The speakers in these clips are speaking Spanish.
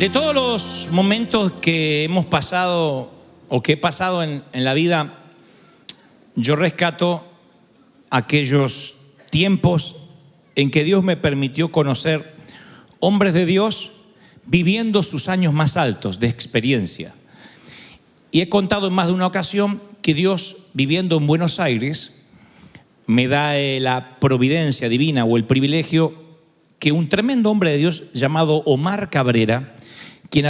De todos los momentos que hemos pasado o que he pasado en la vida, yo rescato aquellos tiempos en que Dios me permitió conocer hombres de Dios viviendo sus años más altos de experiencia. Y he contado en más de una ocasión que Dios, viviendo en Buenos Aires, me da la providencia divina o el privilegio que un tremendo hombre de Dios llamado Omar Cabrera, quien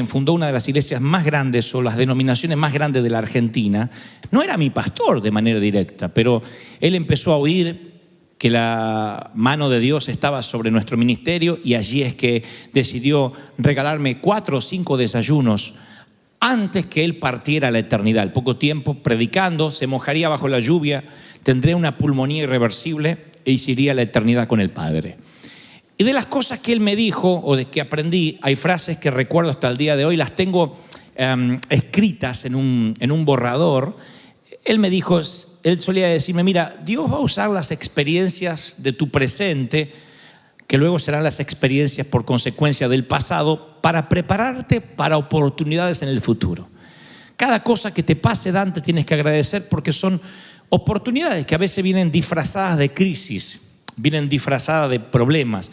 fundó una de las iglesias más grandes o las denominaciones más grandes de la Argentina, no era mi pastor de manera directa, pero él empezó a oír que la mano de Dios estaba sobre nuestro ministerio y allí es que decidió regalarme 4 o 5 desayunos antes que él partiera a la eternidad. Al poco tiempo, predicando, se mojaría bajo la lluvia, tendría una pulmonía irreversible e iría a la eternidad con el Padre. Y de las cosas que él me dijo o de que aprendí, hay frases que recuerdo hasta el día de hoy, las tengo escritas en un borrador. Él solía decirme, mira, Dios va a usar las experiencias de tu presente, que luego serán las experiencias por consecuencia del pasado, para prepararte para oportunidades en el futuro. Cada cosa que te pase, Dante, tienes que agradecer porque son oportunidades que a veces vienen disfrazadas de crisis, vienen disfrazadas de problemas.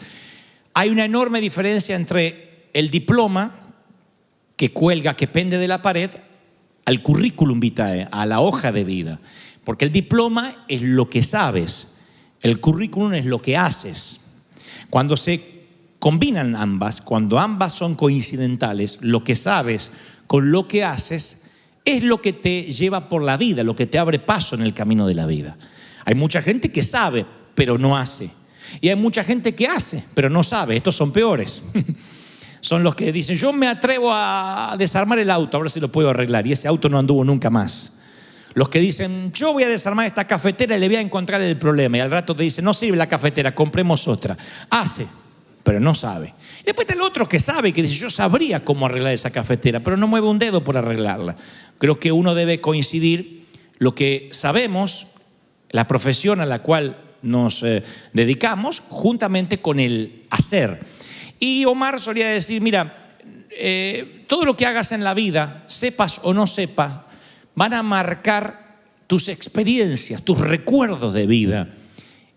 Hay una enorme diferencia entre el diploma que cuelga, que pende de la pared, al currículum vitae, a la hoja de vida. Porque el diploma es lo que sabes, el currículum es lo que haces. Cuando se combinan ambas, cuando ambas son coincidentales, lo que sabes con lo que haces es lo que te lleva por la vida, lo que te abre paso en el camino de la vida. Hay mucha gente que sabe, pero no hace. Y hay mucha gente que hace, pero no sabe. Estos son peores. Son los que dicen, yo me atrevo a desarmar el auto, a ver si lo puedo arreglar. Y ese auto no anduvo nunca más. Los que dicen, yo voy a desarmar esta cafetera y le voy a encontrar el problema. Y al rato te dicen, no sirve la cafetera, compremos otra. Hace, pero no sabe. Y después está el otro que sabe, que dice, yo sabría cómo arreglar esa cafetera, pero no mueve un dedo por arreglarla. Creo que uno debe coincidir lo que sabemos, la profesión a la cual nos dedicamos, juntamente con el hacer. Y Omar solía decir, mira, todo lo que hagas en la vida, sepas o no sepas, van a marcar tus experiencias, tus recuerdos de vida.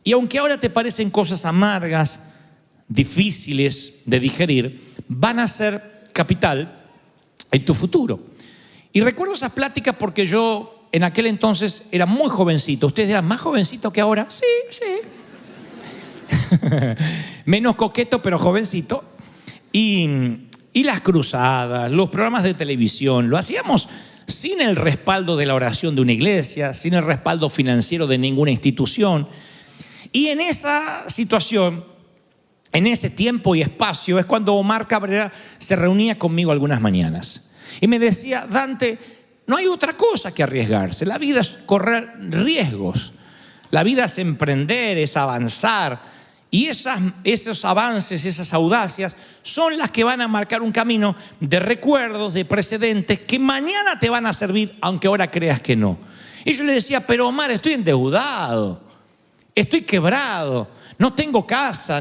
Y aunque ahora te parecen cosas amargas, difíciles de digerir, van a ser capital en tu futuro. Y recuerdo esas pláticas porque yo en aquel entonces era muy jovencito. ¿Ustedes eran más jovencitos que ahora? Sí. Menos coqueto, pero jovencito. Y las cruzadas, los programas de televisión, lo hacíamos sin el respaldo de la oración de una iglesia, sin el respaldo financiero de ninguna institución. Y en esa situación, en ese tiempo y espacio, es cuando Omar Cabrera se reunía conmigo algunas mañanas. Y me decía, Dante, no hay otra cosa que arriesgarse. La vida es correr riesgos. La vida es emprender, es avanzar. Y esos avances, esas audacias son las que van a marcar un camino de recuerdos, de precedentes que mañana te van a servir, aunque ahora creas que no. Y yo le decía, pero Omar, estoy endeudado, estoy quebrado, no tengo casa,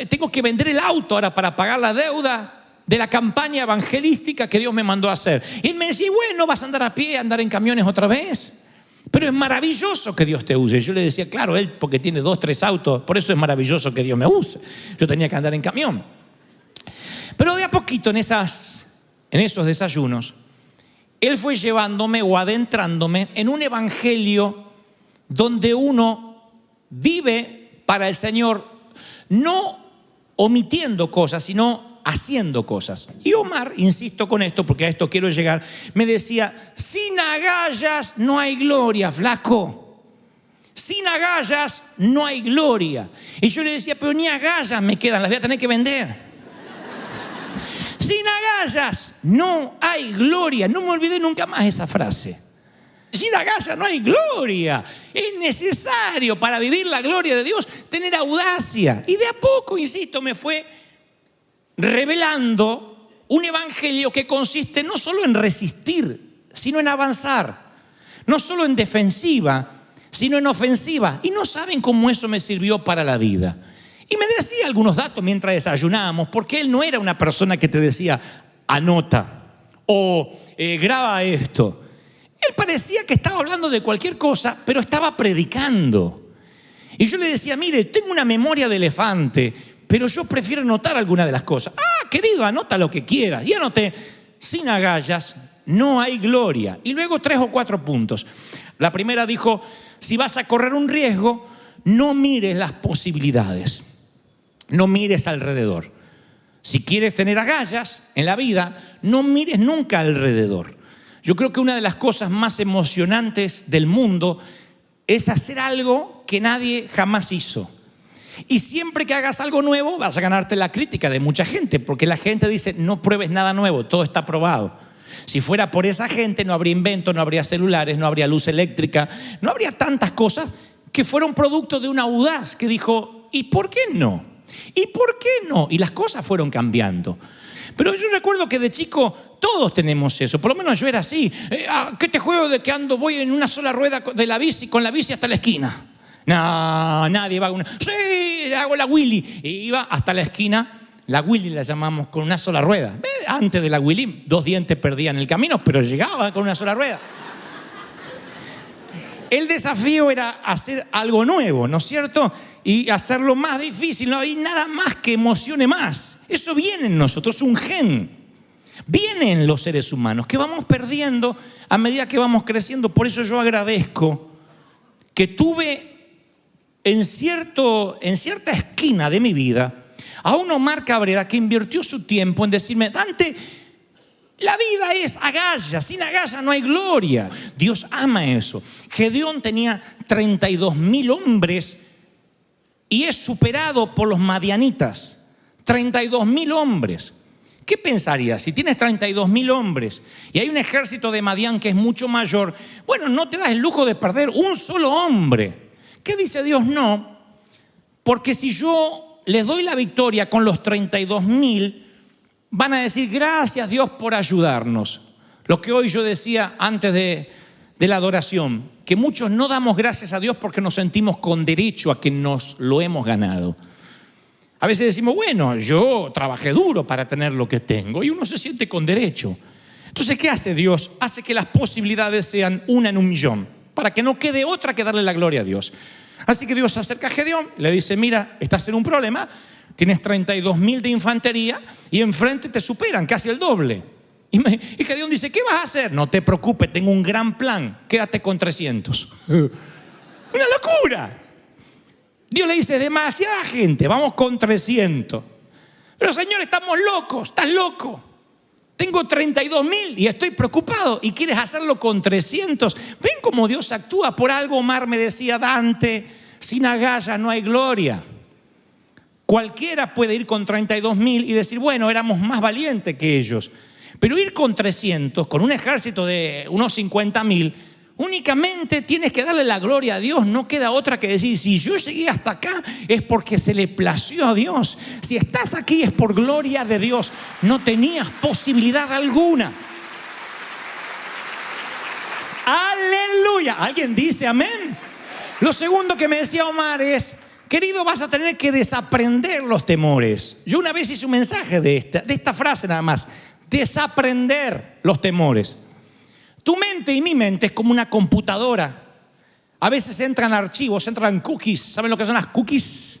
tengo que vender el auto ahora para pagar la deuda de la campaña evangelística que Dios me mandó a hacer. Y él me decía, bueno, vas a andar a pie, andar en camiones otra vez. Pero es maravilloso que Dios te use. Yo le decía, claro, él porque tiene 2, 3 autos, por eso es maravilloso que Dios me use. Yo tenía que andar en camión. Pero de a poquito en esos desayunos, él fue llevándome o adentrándome en un evangelio donde uno vive para el Señor, no omitiendo cosas, sino haciendo cosas. Y Omar, insisto con esto porque a esto quiero llegar, me decía, sin agallas no hay gloria, flaco. Sin agallas no hay gloria. Y yo le decía, pero ni agallas me quedan, las voy a tener que vender. Sin agallas no hay gloria. No me olvidé nunca más esa frase. Sin agallas no hay gloria. Es necesario para vivir la gloria de Dios tener audacia. Y de a poco, insisto, me fue revelando un evangelio que consiste no solo en resistir, sino en avanzar. No solo en defensiva, sino en ofensiva. Y no saben cómo eso me sirvió para la vida. Y me decía algunos datos mientras desayunábamos, porque él no era una persona que te decía, anota o graba esto. Él parecía que estaba hablando de cualquier cosa, pero estaba predicando. Y yo le decía, mire, tengo una memoria de elefante, pero yo prefiero anotar alguna de las cosas. Ah, querido, anota lo que quieras. Y anoté, sin agallas no hay gloria. Y luego 3 o 4 puntos. La primera dijo, si vas a correr un riesgo, no mires las posibilidades. No mires alrededor. Si quieres tener agallas en la vida, no mires nunca alrededor. Yo creo que una de las cosas más emocionantes del mundo es hacer algo que nadie jamás hizo. Y siempre que hagas algo nuevo, vas a ganarte la crítica de mucha gente, porque la gente dice, no pruebes nada nuevo, todo está probado. Si fuera por esa gente, no habría invento, no habría celulares, no habría luz eléctrica, no habría tantas cosas que fueron producto de una audaz que dijo, ¿y por qué no? ¿Y por qué no? Y las cosas fueron cambiando. Pero yo recuerdo que de chico todos tenemos eso, por lo menos yo era así. ¿Qué te juego de que voy en una sola rueda de la bici, con la bici hasta la esquina? No, nadie va con una. Sí, hago la Willy. Y iba hasta la esquina. La Willy la llamamos, con una sola rueda. Antes de la Willy, 2 dientes perdían el camino, pero llegaba con una sola rueda. El desafío era hacer algo nuevo, ¿no es cierto? Y hacerlo más difícil. No hay nada más que emocione más. Eso viene en nosotros, un gen. Viene en los seres humanos, que vamos perdiendo a medida que vamos creciendo. Por eso yo agradezco que tuve en cierta esquina de mi vida a un Omar Cabrera que invirtió su tiempo en decirme, Dante, la vida es agallas, sin agallas no hay gloria. Dios ama eso. Gedeón tenía 32,000 hombres y es superado por los madianitas. 32,000 hombres. ¿Qué pensarías? Si tienes 32,000 hombres y hay un ejército de Madián que es mucho mayor, bueno, no te das el lujo de perder un solo hombre. ¿Qué dice Dios? No, porque si yo les doy la victoria con los 32,000, van a decir, gracias Dios por ayudarnos. Lo que hoy yo decía antes de la adoración, que muchos no damos gracias a Dios porque nos sentimos con derecho a que nos lo hemos ganado. A veces decimos, bueno, yo trabajé duro para tener lo que tengo, y uno se siente con derecho. Entonces, ¿qué hace Dios? Hace que las posibilidades sean 1 en 1.000.000, para que no quede otra que darle la gloria a Dios. Así que Dios se acerca a Gedeón, le dice, mira, estás en un problema, tienes 32,000 de infantería y enfrente te superan casi el doble. Y Gedeón dice, ¿qué vas a hacer? No te preocupes, tengo un gran plan, quédate con 300. Una locura. Dios le dice, demasiada gente, vamos con 300. Pero Señor, estamos locos, estás loco. Tengo 32,000 y estoy preocupado y quieres hacerlo con 300. Ven cómo Dios actúa. Por algo Omar me decía, Dante, sin agallas no hay gloria. Cualquiera puede ir con 32,000 y decir, bueno, éramos más valientes que ellos. Pero ir con 300, con un ejército de unos 50,000, únicamente tienes que darle la gloria a Dios. No queda otra que decir, si yo llegué hasta acá es porque se le plació a Dios. Si estás aquí es por gloria de Dios. No tenías posibilidad alguna. Aleluya. ¿Alguien dice amén? Lo segundo que me decía Omar es, querido, vas a tener que desaprender los temores. Yo una vez hice un mensaje de esta frase nada más. Desaprender los temores. Tu mente y mi mente es como una computadora. A veces entran archivos, entran cookies. ¿Saben lo que son las cookies?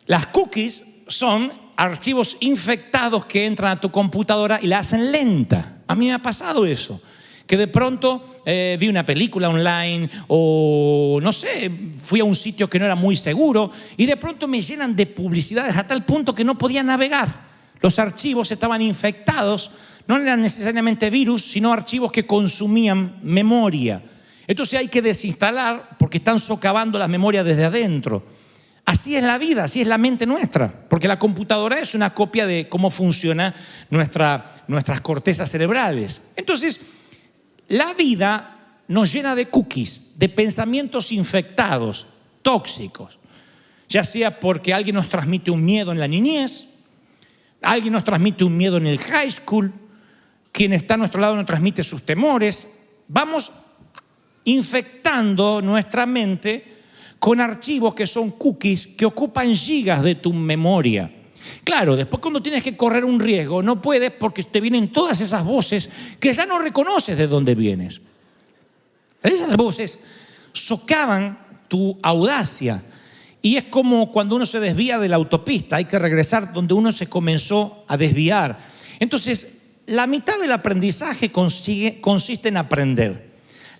Las cookies son archivos infectados que entran a tu computadora y la hacen lenta. A mí me ha pasado eso. Que de pronto vi una película online o no sé, fui a un sitio que no era muy seguro y de pronto me llenan de publicidades a tal punto que no podía navegar. Los archivos estaban infectados, no eran necesariamente virus, sino archivos que consumían memoria. Entonces hay que desinstalar porque están socavando las memorias desde adentro. Así es la vida, así es la mente nuestra, porque la computadora es una copia de cómo funcionan nuestras cortezas cerebrales. Entonces, la vida nos llena de cookies, de pensamientos infectados, tóxicos, ya sea porque alguien nos transmite un miedo en la niñez, alguien nos transmite un miedo en el high school, quien está a nuestro lado nos transmite sus temores. Vamos infectando nuestra mente con archivos que son cookies que ocupan gigas de tu memoria. Claro, después cuando tienes que correr un riesgo, no puedes porque te vienen todas esas voces que ya no reconoces de dónde vienes. Esas voces socavan tu audacia y es como cuando uno se desvía de la autopista, hay que regresar donde uno se comenzó a desviar. Entonces, la mitad del aprendizaje consiste en aprender.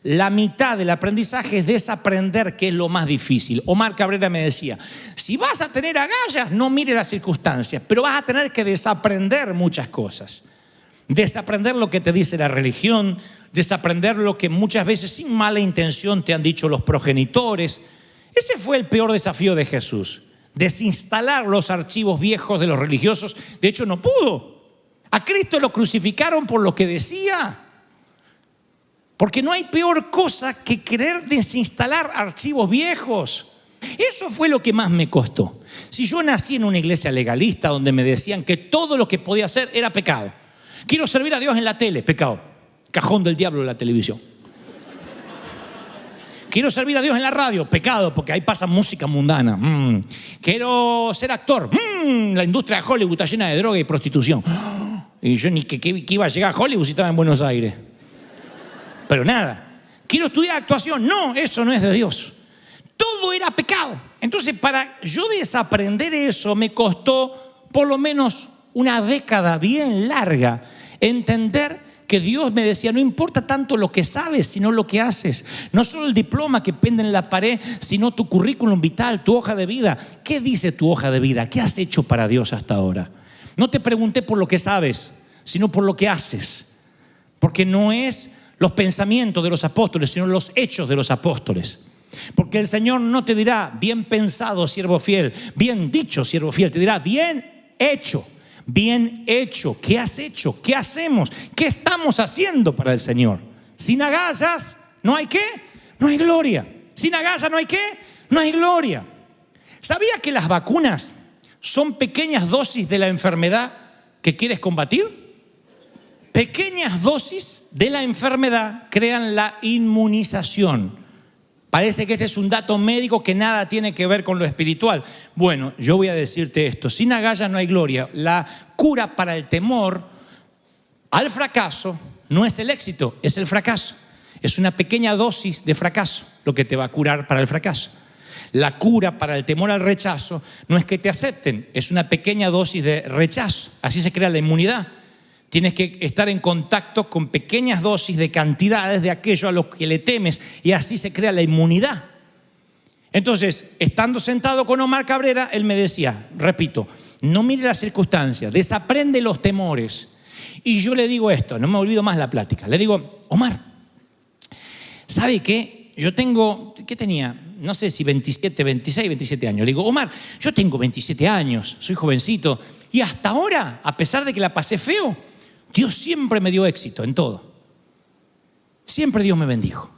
La mitad del aprendizaje es desaprender, que es lo más difícil. Omar Cabrera me decía, si vas a tener agallas, no mires las circunstancias, pero vas a tener que desaprender muchas cosas. Desaprender lo que te dice la religión, desaprender lo que muchas veces sin mala intención te han dicho los progenitores. Ese fue el peor desafío de Jesús, desinstalar los archivos viejos de los religiosos. De hecho, no pudo. A Cristo lo crucificaron por lo que decía. Porque no hay peor cosa que querer desinstalar archivos viejos. Eso fue lo que más me costó. Si yo nací en una iglesia legalista donde me decían que todo lo que podía hacer era pecado. Quiero servir a Dios en la tele, pecado. Cajón del diablo en la televisión. Quiero servir a Dios en la radio, pecado, porque ahí pasa música mundana. Quiero ser actor. La industria de Hollywood está llena de droga y prostitución. Y yo ni que iba a llegar a Hollywood si estaba en Buenos Aires. Pero nada. Quiero estudiar actuación. No, eso no es de Dios. Todo era pecado. Entonces, para yo desaprender eso, me costó por lo menos una década bien larga entender que Dios me decía, no importa tanto lo que sabes, sino lo que haces. No solo el diploma que pende en la pared, sino tu currículum vital, tu hoja de vida. ¿Qué dice tu hoja de vida? ¿Qué has hecho para Dios hasta ahora? No te pregunté por lo que sabes, sino por lo que haces. Porque no es los pensamientos de los apóstoles, sino los hechos de los apóstoles. Porque el Señor no te dirá, bien pensado, siervo fiel, bien dicho, siervo fiel. Te dirá, bien hecho. Bien hecho. ¿Qué has hecho? ¿Qué hacemos? ¿Qué estamos haciendo para el Señor? Sin agallas, ¿no hay qué? No hay gloria. Sin agallas, ¿no hay qué? No hay gloria. ¿Sabía que las vacunas son pequeñas dosis de la enfermedad que quieres combatir? Pequeñas dosis de la enfermedad crean la inmunización. Parece que este es un dato médico que nada tiene que ver con lo espiritual. Bueno, yo voy a decirte esto. Sin agallas no hay gloria. La cura para el temor al fracaso no es el éxito, es el fracaso. Es una pequeña dosis de fracaso lo que te va a curar para el fracaso. La cura para el temor al rechazo no es que te acepten, es una pequeña dosis de rechazo. Así se crea la inmunidad. Tienes que estar en contacto con pequeñas dosis de cantidades de aquello a lo que le temes y así se crea la inmunidad. Entonces, estando sentado con Omar Cabrera, él me decía, repito, no mire las circunstancias, desaprende los temores. Y yo le digo esto, no me olvido más la plática. Le digo, Omar, ¿sabe qué? Yo tengo, ¿qué tenía? No sé si 27, 26, 27 años. Le digo, Omar, yo tengo 27 años, soy jovencito y hasta ahora, a pesar de que la pasé feo, Dios siempre me dio éxito en todo. Siempre Dios me bendijo.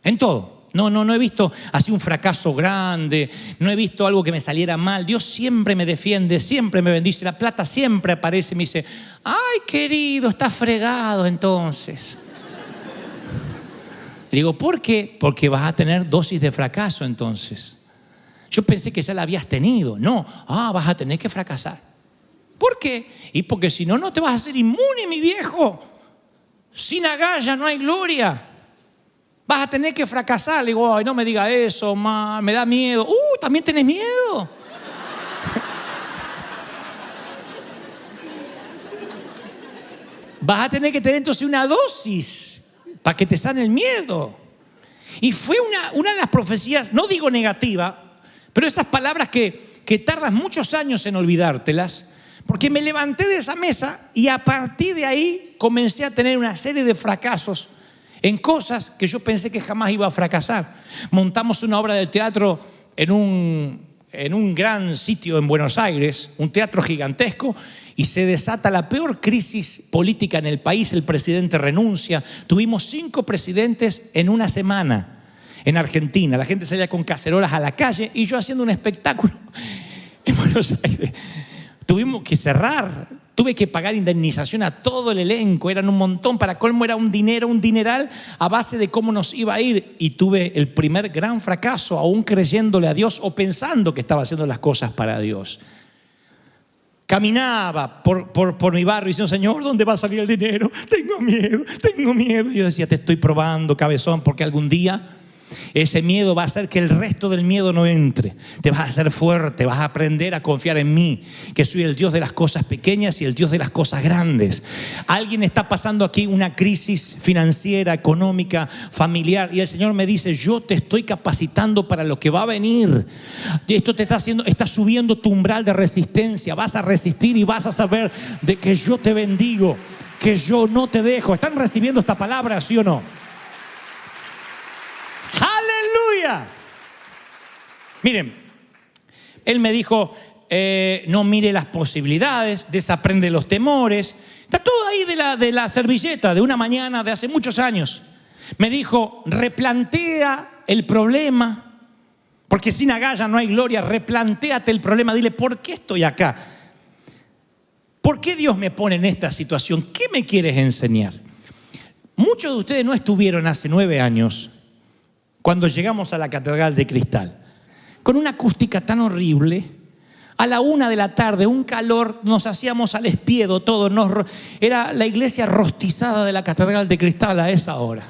En todo. No he visto así un fracaso grande, no he visto algo que me saliera mal. Dios siempre me defiende, siempre me bendice. La plata siempre aparece y me dice, ay querido, estás fregado entonces. Le digo, ¿por qué? Porque vas a tener dosis de fracaso entonces. Yo pensé que ya la habías tenido. No, vas a tener que fracasar. ¿Por qué? Y porque si no, no te vas a hacer inmune, mi viejo. Sin agallas no hay gloria. Vas a tener que fracasar. Le digo, ay, no me diga eso, me da miedo. ¿También tenés miedo? Vas a tener que tener entonces una dosis para que te sane el miedo. Y fue una de las profecías, no digo negativa, pero esas palabras que tardas muchos años en olvidártelas. Porque me levanté de esa mesa y a partir de ahí comencé a tener una serie de fracasos en cosas que yo pensé que jamás iba a fracasar. Montamos una obra de teatro en un gran sitio en Buenos Aires, un teatro gigantesco, y se desata la peor crisis política en el país. El presidente renuncia. Tuvimos 5 presidentes en una semana en Argentina. La gente salía con cacerolas a la calle y yo haciendo un espectáculo en Buenos Aires. Tuvimos que cerrar Tuve que pagar indemnización a todo el elenco, eran un montón, para colmo era un dineral a base de cómo nos iba a ir. Y tuve el primer gran fracaso, aún creyéndole a Dios o pensando que estaba haciendo las cosas para Dios. Caminaba por mi barrio diciendo, Señor, ¿dónde va a salir el dinero? Tengo miedo. Y yo decía, te estoy probando, cabezón, porque algún día ese miedo va a hacer que el resto del miedo no entre. Te vas a hacer fuerte, vas a aprender a confiar en mí, que soy el Dios de las cosas pequeñas y el Dios de las cosas grandes. Alguien está pasando aquí una crisis financiera, económica, familiar, y el Señor me dice, yo te estoy capacitando para lo que va a venir. Y esto te está subiendo tu umbral de resistencia. Vas a resistir y vas a saber de que yo te bendigo, que yo no te dejo. ¿Están recibiendo esta palabra, sí o no? ¡Aleluya! Miren, él me dijo, no mire las posibilidades, desaprende los temores. Está todo ahí de la servilleta de una mañana de hace muchos años. Me dijo, replantea el problema, porque sin agallas no hay gloria. Replantéate el problema, dile, ¿por qué estoy acá? ¿Por qué Dios me pone en esta situación? ¿Qué me quieres enseñar? Muchos de ustedes no estuvieron hace 9 años cuando llegamos a la Catedral de Cristal, con una acústica tan horrible, a la 1 de la tarde, un calor, nos hacíamos al espiedo todo, era la iglesia rostizada de la Catedral de Cristal a esa hora.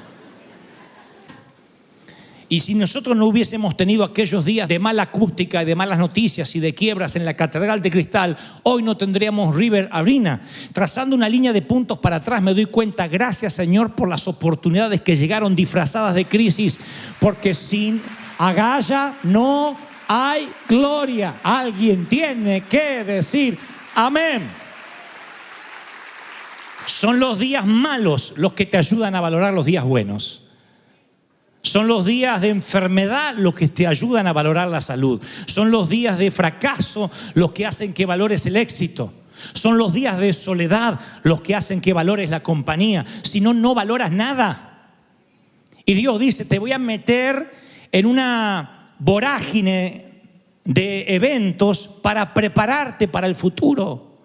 Y si nosotros no hubiésemos tenido aquellos días de mala acústica y de malas noticias y de quiebras en la Catedral de Cristal, hoy no tendríamos River Arena. Trazando una línea de puntos para atrás me doy cuenta, gracias Señor por las oportunidades que llegaron disfrazadas de crisis, porque sin agalla no hay gloria. Alguien tiene que decir amén. Son los días malos los que te ayudan a valorar los días buenos. Son los días de enfermedad los que te ayudan a valorar la salud. Son los días de fracaso los que hacen que valores el éxito. Son los días de soledad los que hacen que valores la compañía. Si no, no valoras nada. Y Dios dice, te voy a meter en una vorágine de eventos para prepararte para el futuro.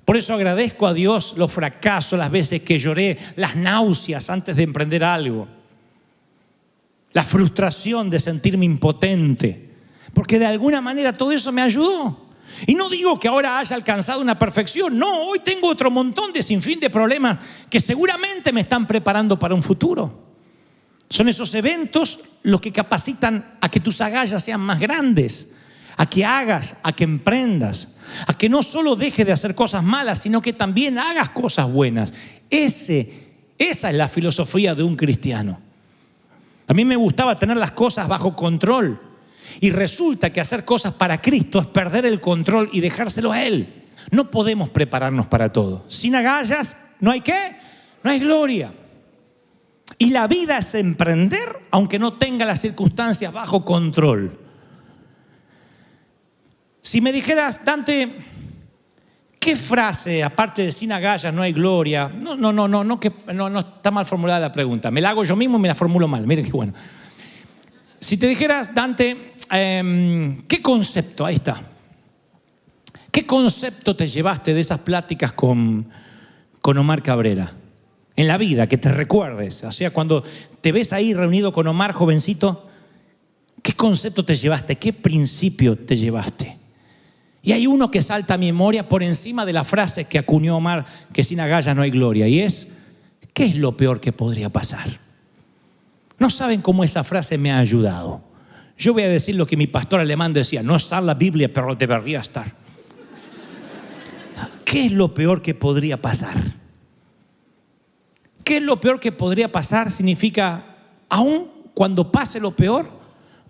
Por eso agradezco a Dios los fracasos, las veces que lloré, las náuseas antes de emprender algo. La frustración de sentirme impotente, porque de alguna manera todo eso me ayudó. Y no digo que ahora haya alcanzado una perfección, no, hoy tengo otro montón de sinfín de problemas que seguramente me están preparando para un futuro. Son esos eventos los que capacitan a que tus agallas sean más grandes, a que hagas, a que emprendas, a que no solo dejes de hacer cosas malas, sino que también hagas cosas buenas. Esa es la filosofía de un cristiano. A mí me gustaba tener las cosas bajo control y resulta que hacer cosas para Cristo es perder el control y dejárselo a Él. No podemos prepararnos para todo. Sin agallas, ¿no hay qué? No hay gloria. Y la vida es emprender aunque no tenga las circunstancias bajo control. Si me dijeras, Dante, ¿qué frase, aparte de sin agallas no hay gloria? No, está mal formulada la pregunta. Me la hago yo mismo y me la formulo mal. Miren qué bueno. Si te dijeras, Dante, ¿qué concepto? Ahí está. ¿Qué concepto te llevaste de esas pláticas con Omar Cabrera? En la vida, que te recuerdes. O sea, cuando te ves ahí reunido con Omar, jovencito, ¿qué concepto te llevaste? ¿Qué principio te llevaste? Y hay uno que salta a mi memoria por encima de la frase que acuñó Omar, que sin agallas no hay gloria, y es, ¿qué es lo peor que podría pasar? No saben cómo esa frase me ha ayudado. Yo voy a decir lo que mi pastor alemán decía, no está en la Biblia, pero debería estar. ¿Qué es lo peor que podría pasar? ¿Qué es lo peor que podría pasar? Significa, aún cuando pase lo peor,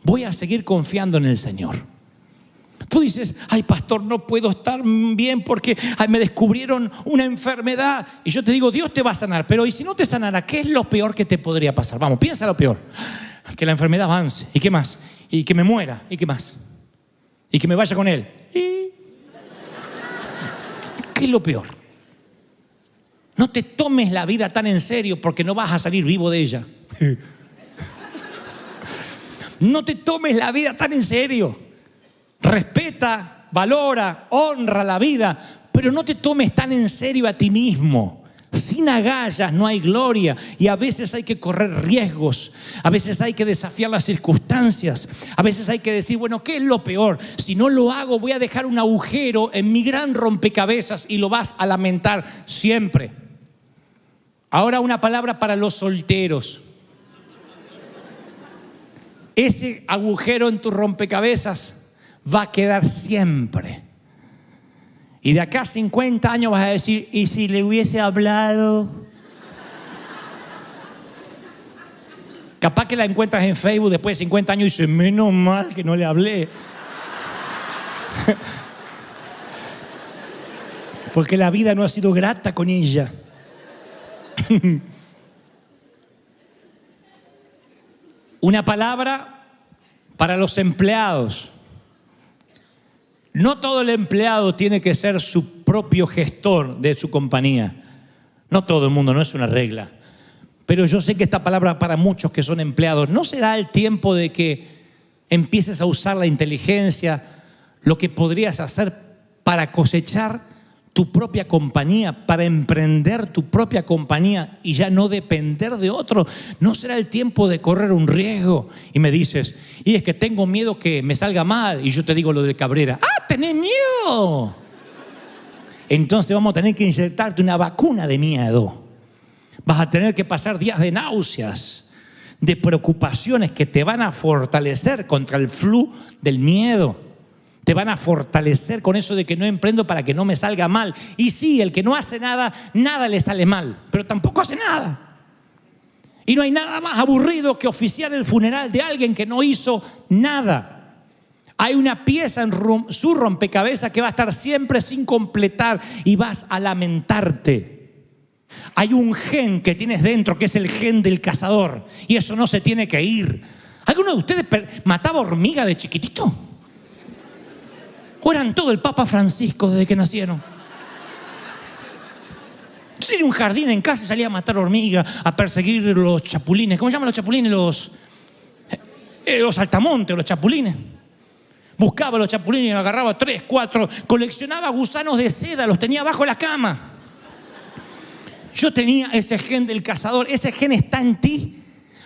voy a seguir confiando en el Señor. Tú dices, ay pastor, no puedo estar bien porque me descubrieron una enfermedad. Y yo te digo, Dios te va a sanar, pero ¿y si no te sanara? ¿Qué es lo peor que te podría pasar? Vamos, piensa lo peor. Que la enfermedad avance. ¿Y qué más? Y que me muera. ¿Y qué más? Y que me vaya con él. ¿Qué es lo peor? No te tomes la vida tan en serio porque no vas a salir vivo de ella. No te tomes la vida tan en serio. Respeta, valora, honra la vida, pero no te tomes tan en serio a ti mismo. Sin agallas no hay gloria, y a veces hay que correr riesgos, a veces hay que desafiar las circunstancias, a veces hay que decir, bueno, ¿qué es lo peor? Si no lo hago, voy a dejar un agujero en mi gran rompecabezas y lo vas a lamentar siempre. Ahora una palabra para los solteros. Ese agujero en tu rompecabezas va a quedar siempre. Y de acá a 50 años vas a decir, ¿y si le hubiese hablado? Capaz que la encuentras en Facebook después de 50 años y dices, menos mal que no le hablé. Porque la vida no ha sido grata con ella. Una palabra para los empleados. No todo el empleado tiene que ser su propio gestor de su compañía. No todo el mundo, no es una regla. Pero yo sé que esta palabra para muchos que son empleados, ¿no será el tiempo de que empieces a usar la inteligencia, lo que podrías hacer para cosechar tu propia compañía, para emprender tu propia compañía y ya no depender de otro? ¿No será el tiempo de correr un riesgo? Y me dices, y es que tengo miedo que me salga mal. Y yo te digo lo de Cabrera. ¡Ah, tenés miedo! Entonces vamos a tener que inyectarte una vacuna de miedo. Vas a tener que pasar días de náuseas, de preocupaciones que te van a fortalecer contra el flu del miedo. Te van a fortalecer con eso de que no emprendo para que no me salga mal. Y sí, el que no hace nada, nada le sale mal, pero tampoco hace nada. Y no hay nada más aburrido que oficiar el funeral de alguien que no hizo nada. Hay una pieza en su rompecabezas que va a estar siempre sin completar y vas a lamentarte. Hay un gen que tienes dentro que es el gen del cazador y eso no se tiene que ir. ¿Alguno de ustedes mataba hormiga de chiquitito? ¿O eran todo el Papa Francisco desde que nacieron? Yo tenía un jardín en casa y salía a matar hormigas, a perseguir los chapulines. ¿Cómo se llaman los chapulines? Los saltamontes, los chapulines. Buscaba los chapulines y agarraba 3, 4. Coleccionaba gusanos de seda, los tenía bajo la cama. Yo tenía ese gen del cazador. Ese gen está en ti.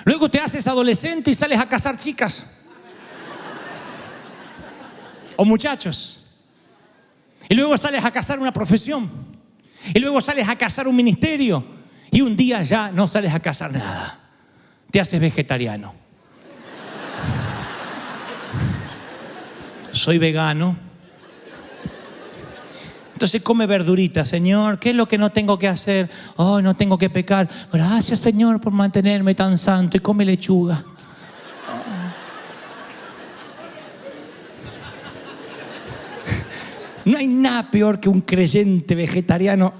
Luego te haces adolescente y sales a cazar chicas. O muchachos. Y luego sales a cazar una profesión. Y luego sales a cazar un ministerio. Y un día ya no sales a cazar nada. Te haces vegetariano. Soy vegano. Entonces come verdurita. Señor, ¿qué es lo que no tengo que hacer? Oh, no tengo que pecar. Gracias, Señor, por mantenerme tan santo. Y come lechuga. No hay nada peor que un creyente vegetariano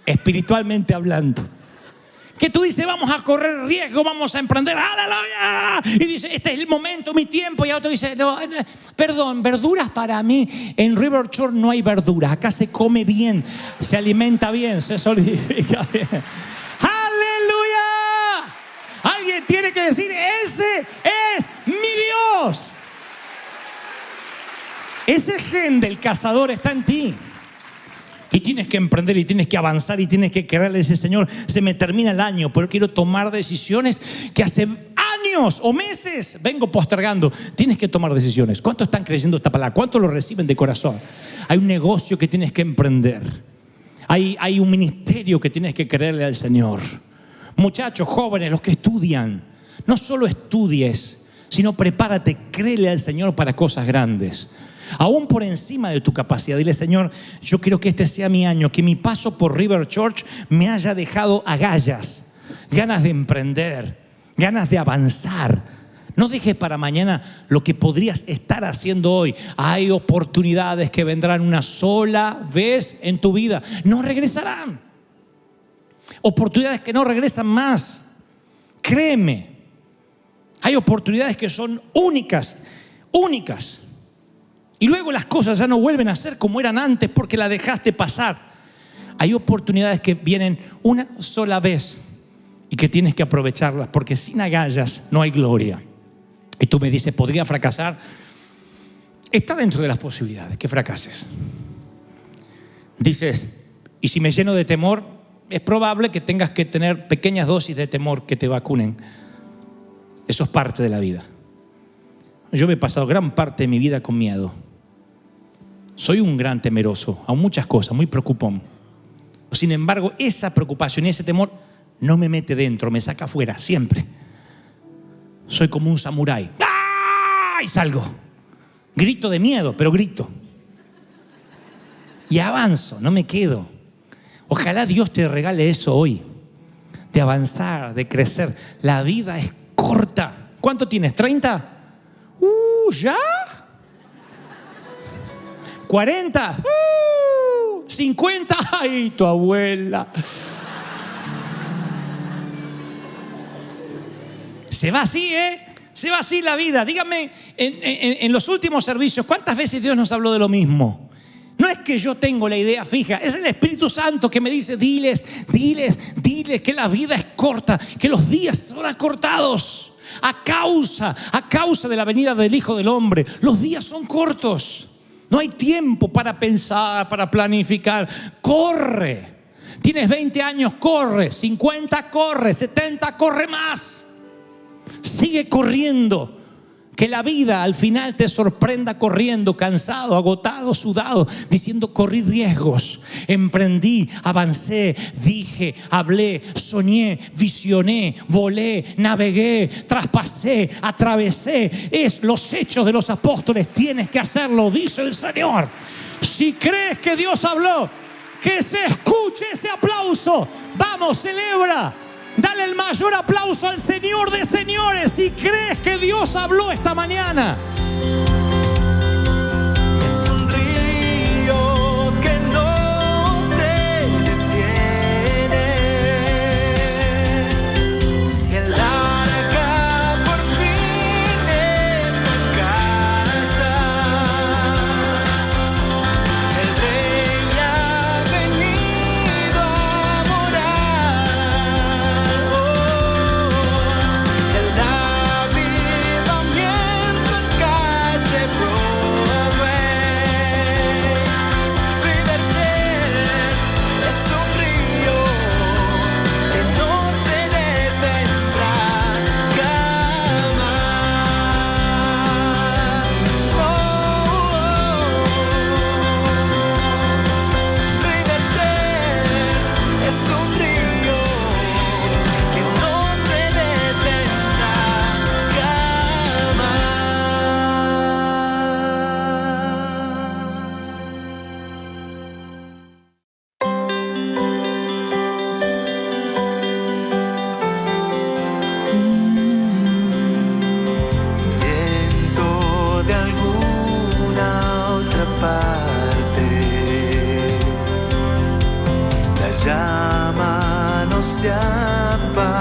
espiritualmente hablando. Que tú dices, vamos a correr riesgo, vamos a emprender, ¡aleluya! Y dice, este es el momento, mi tiempo. Y otro dice, no, perdón, verduras para mí. En River Church no hay verduras. Acá se come bien, se alimenta bien, se solidifica bien. ¡Aleluya! Alguien tiene que decir, ese es mi Dios. Ese gen del cazador está en ti. Y tienes que emprender y tienes que avanzar y tienes que quererle a ese Señor. Se me termina el año, pero quiero tomar decisiones que hace años o meses vengo postergando. Tienes que tomar decisiones. ¿Cuántos están creyendo esta palabra? ¿Cuántos lo reciben de corazón? Hay un negocio que tienes que emprender. Hay un ministerio que tienes que creerle al Señor. Muchachos, jóvenes, los que estudian, no solo estudies, sino prepárate, créele al Señor para cosas grandes. Aún por encima de tu capacidad. Dile, Señor, yo quiero que este sea mi año, que mi paso por River Church me haya dejado agallas, ganas de emprender, ganas de avanzar. No dejes para mañana lo que podrías estar haciendo hoy. Hay oportunidades que vendrán una sola vez en tu vida. No regresarán. Oportunidades que no regresan más. Créeme. Hay oportunidades que son únicas. Y luego las cosas ya no vuelven a ser como eran antes porque la dejaste pasar. Hay oportunidades que vienen una sola vez y que tienes que aprovecharlas porque sin agallas no hay gloria. Y tú me dices, ¿podría fracasar? Está dentro de las posibilidades que fracases. Dices, ¿y si me lleno de temor? Es probable que tengas que tener pequeñas dosis de temor que te vacunen. Eso es parte de la vida. Yo me he pasado gran parte de mi vida con miedo. Soy un gran temeroso a muchas cosas, muy preocupón. Sin embargo, esa preocupación y ese temor no me mete dentro, me saca afuera, siempre. Soy como un samurái. ¡Ah! Y salgo. Grito de miedo, pero grito. Y avanzo, no me quedo. Ojalá Dios te regale eso hoy. De avanzar, de crecer. La vida es corta. ¿Cuánto tienes? ¿30? ¿Ya? ¿40? ¿50? ¡Ay, tu abuela! Se va así, Se va así la vida. Dígame, en los últimos servicios, ¿cuántas veces Dios nos habló de lo mismo? No es que yo tengo la idea fija, es el Espíritu Santo que me dice, diles que la vida es corta, que los días son acortados a causa de la venida del Hijo del Hombre. Los días son cortos. No hay tiempo para pensar, para planificar. Corre. Tienes 20 años, corre. 50, corre. 70, corre más. Sigue corriendo. Que la vida al final te sorprenda corriendo, cansado, agotado, sudado, diciendo corrí riesgos, emprendí, avancé, dije, hablé, soñé, visioné, volé, navegué, traspasé, atravesé. Es los hechos de los apóstoles, tienes que hacerlo, dice el Señor. Si crees que Dios habló, que se escuche ese aplauso. Vamos, celebra. Dale el mayor aplauso al Señor de señores si crees que Dios habló esta mañana. Es un río que no se detiene. El arca por fin está en casa. El rey ha venido a morar. El avivamiento en calle Broadway. River Jet es un río que no se detendrá jamás. River Jet es un río que no se detendrá jamás. Viento de alguna otra parte, la llama no se apagará.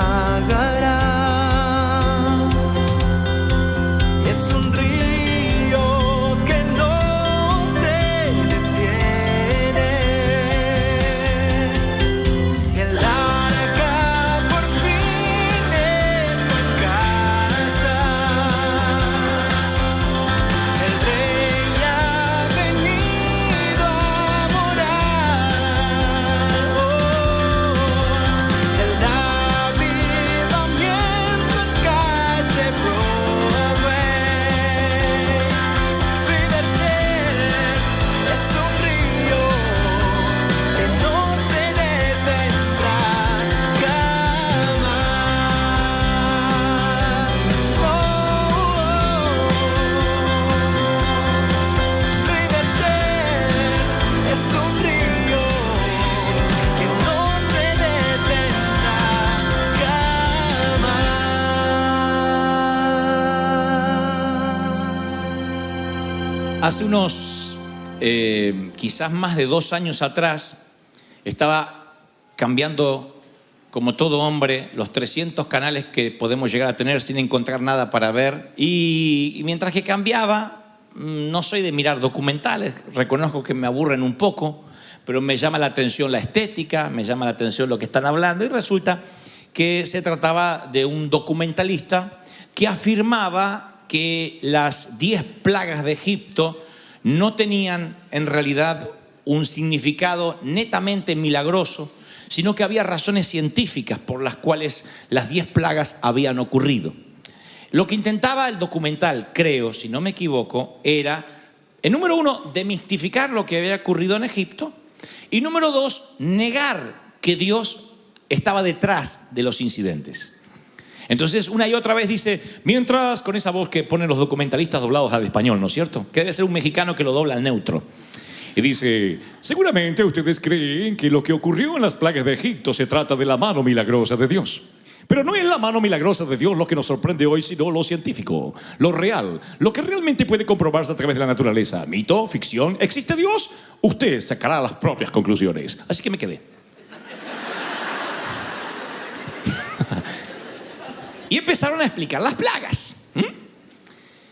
Es un río que no se detiene. El arca por fin está en casa. El rey ha venido a morar. El avivamiento en calle Broadway. River Jet es un río que no se detendrá jamás. River Jet es un río que no se detendrá jamás. Hace unos, quizás más de 2 años atrás, estaba cambiando, como todo hombre, los 300 canales que podemos llegar a tener sin encontrar nada para ver. Y mientras que cambiaba, no soy de mirar documentales, reconozco que me aburren un poco, pero me llama la atención la estética, me llama la atención lo que están hablando, y resulta que se trataba de un documentalista que afirmaba que las 10 plagas de Egipto no tenían en realidad un significado netamente milagroso, sino que había razones científicas por las cuales las 10 plagas habían ocurrido. Lo que intentaba el documental, creo, si no me equivoco, era, en número 1, demistificar lo que había ocurrido en Egipto, y número 2, negar que Dios estaba detrás de los incidentes. Entonces, una y otra vez dice, mientras, con esa voz que ponen los documentalistas doblados al español, ¿no es cierto? Que debe ser un mexicano que lo dobla al neutro. Y dice, seguramente ustedes creen que lo que ocurrió en las plagas de Egipto se trata de la mano milagrosa de Dios. Pero no es la mano milagrosa de Dios lo que nos sorprende hoy, sino lo científico, lo real, lo que realmente puede comprobarse a través de la naturaleza. Mito, ficción, ¿existe Dios? Usted sacará las propias conclusiones. Así que me quedé. Y empezaron a explicar las plagas.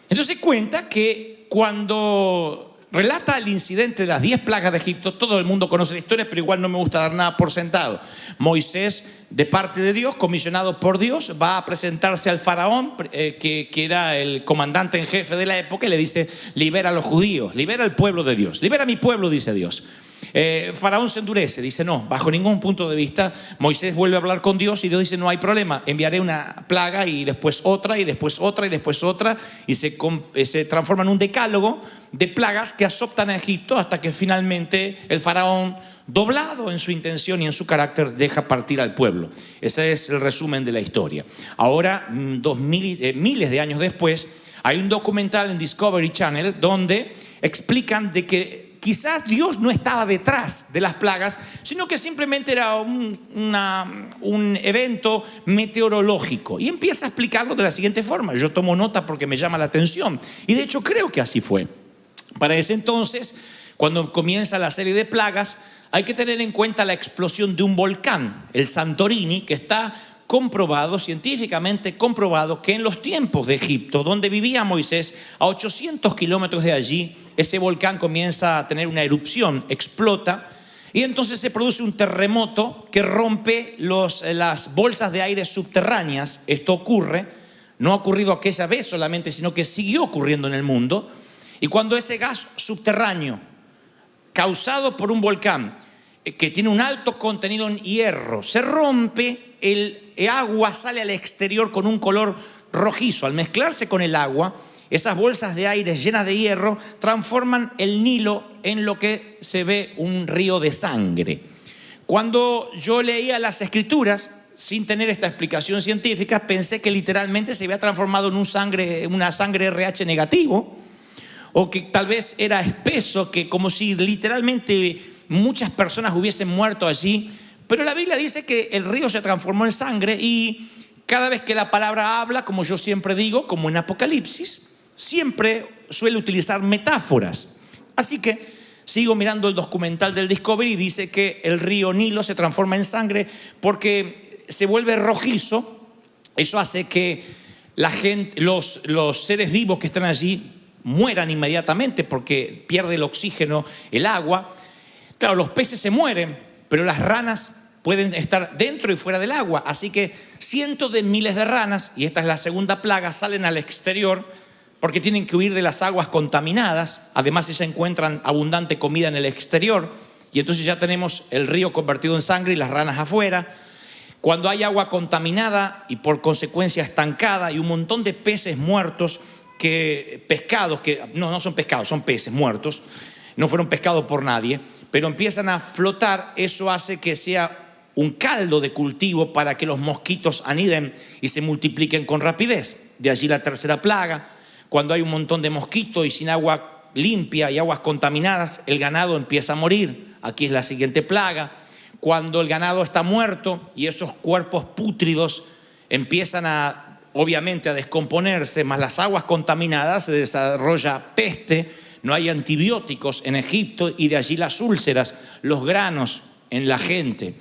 Entonces cuenta que cuando relata el incidente de las 10 plagas de Egipto, todo el mundo conoce la historia, pero igual no me gusta dar nada por sentado. Moisés, de parte de Dios, comisionado por Dios, va a presentarse al faraón, que era el comandante en jefe de la época, y le dice, libera a los judíos, libera al pueblo de Dios, libera a mi pueblo, dice Dios. Faraón se endurece, dice no, bajo ningún punto de vista. Moisés vuelve a hablar con Dios y Dios dice no hay problema, enviaré una plaga y después otra y después otra y después otra, y se transforma en un decálogo de plagas que azotan a Egipto hasta que finalmente el faraón, doblado en su intención y en su carácter, deja partir al pueblo. Ese es el resumen de la historia. Ahora, miles de años después, hay un documental en Discovery Channel donde explican de que quizás Dios no estaba detrás de las plagas, sino que simplemente era un evento meteorológico. Y empieza a explicarlo de la siguiente forma. Yo tomo nota porque me llama la atención. Y de hecho creo que así fue. Para ese entonces, cuando comienza la serie de plagas, hay que tener en cuenta la explosión de un volcán, el Santorini, que está comprobado, científicamente comprobado, que en los tiempos de Egipto, donde vivía Moisés, a 800 kilómetros de allí, ese volcán comienza a tener una erupción, explota, y entonces se produce un terremoto que rompe las bolsas de aire subterráneas. Esto ocurre, no ha ocurrido aquella vez solamente, sino que siguió ocurriendo en el mundo. Y cuando ese gas subterráneo, causado por un volcán, que tiene un alto contenido en hierro, se rompe, el agua sale al exterior con un color rojizo. Al mezclarse con el agua, esas bolsas de aire llenas de hierro transforman el Nilo en lo que se ve un río de sangre. Cuando yo leía las escrituras, sin tener esta explicación científica, pensé que literalmente se había transformado en una sangre RH negativo, o que tal vez era espeso, que como si literalmente muchas personas hubiesen muerto allí. Pero la Biblia dice que el río se transformó en sangre, y cada vez que la palabra habla, como yo siempre digo, como en Apocalipsis, siempre suele utilizar metáforas. Así que sigo mirando el documental del Discovery y dice que el río Nilo se transforma en sangre porque se vuelve rojizo. Eso hace que la gente, los seres vivos que están allí mueran inmediatamente porque pierde el oxígeno, el agua. Claro, los peces se mueren, pero las ranas pueden estar dentro y fuera del agua. Así que cientos de miles de ranas, y esta es la segunda plaga, salen al exterior porque tienen que huir de las aguas contaminadas. Además, ellas encuentran abundante comida en el exterior, y entonces ya tenemos el río convertido en sangre y las ranas afuera. Cuando hay agua contaminada y por consecuencia estancada, y un montón de peces muertos, pescados que no son pescados, son peces muertos, no fueron pescados por nadie, pero empiezan a flotar. Eso hace que sea un caldo de cultivo para que los mosquitos aniden y se multipliquen con rapidez. De allí la tercera plaga. Cuando hay un montón de mosquitos y sin agua limpia y aguas contaminadas, el ganado empieza a morir. Aquí es la siguiente plaga. Cuando el ganado está muerto y esos cuerpos pútridos empiezan obviamente a descomponerse, más las aguas contaminadas, se desarrolla peste. No hay antibióticos en Egipto, y de allí las úlceras, los granos en la gente.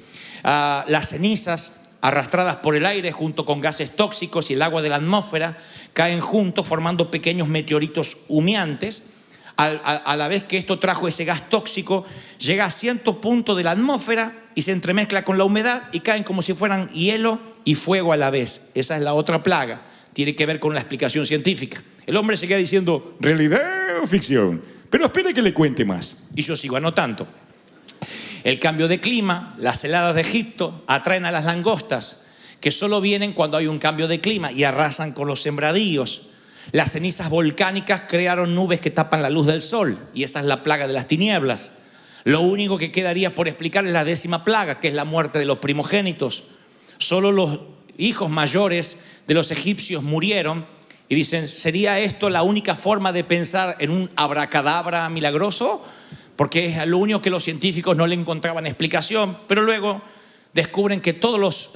Las cenizas arrastradas por el aire junto con gases tóxicos y el agua de la atmósfera caen juntos formando pequeños meteoritos humeantes. A la vez que esto trajo ese gas tóxico, llega a cierto punto de la atmósfera y se entremezcla con la humedad y caen como si fueran hielo y fuego a la vez. Esa es la otra plaga. Tiene que ver con la explicación científica. El hombre seguía diciendo, ¿realidad o ficción? Pero espere que le cuente más. Y yo sigo anotando. El cambio de clima, las heladas de Egipto atraen a las langostas, que solo vienen cuando hay un cambio de clima y arrasan con los sembradíos. Las cenizas volcánicas crearon nubes que tapan la luz del sol, y esa es la plaga de las tinieblas. Lo único que quedaría por explicar es la 10ª plaga, que es la muerte de los primogénitos. Solo los hijos mayores de los egipcios murieron, y dicen, ¿sería esto la única forma de pensar en un abracadabra milagroso? Porque es lo único que los científicos no le encontraban explicación. Pero luego descubren que todos los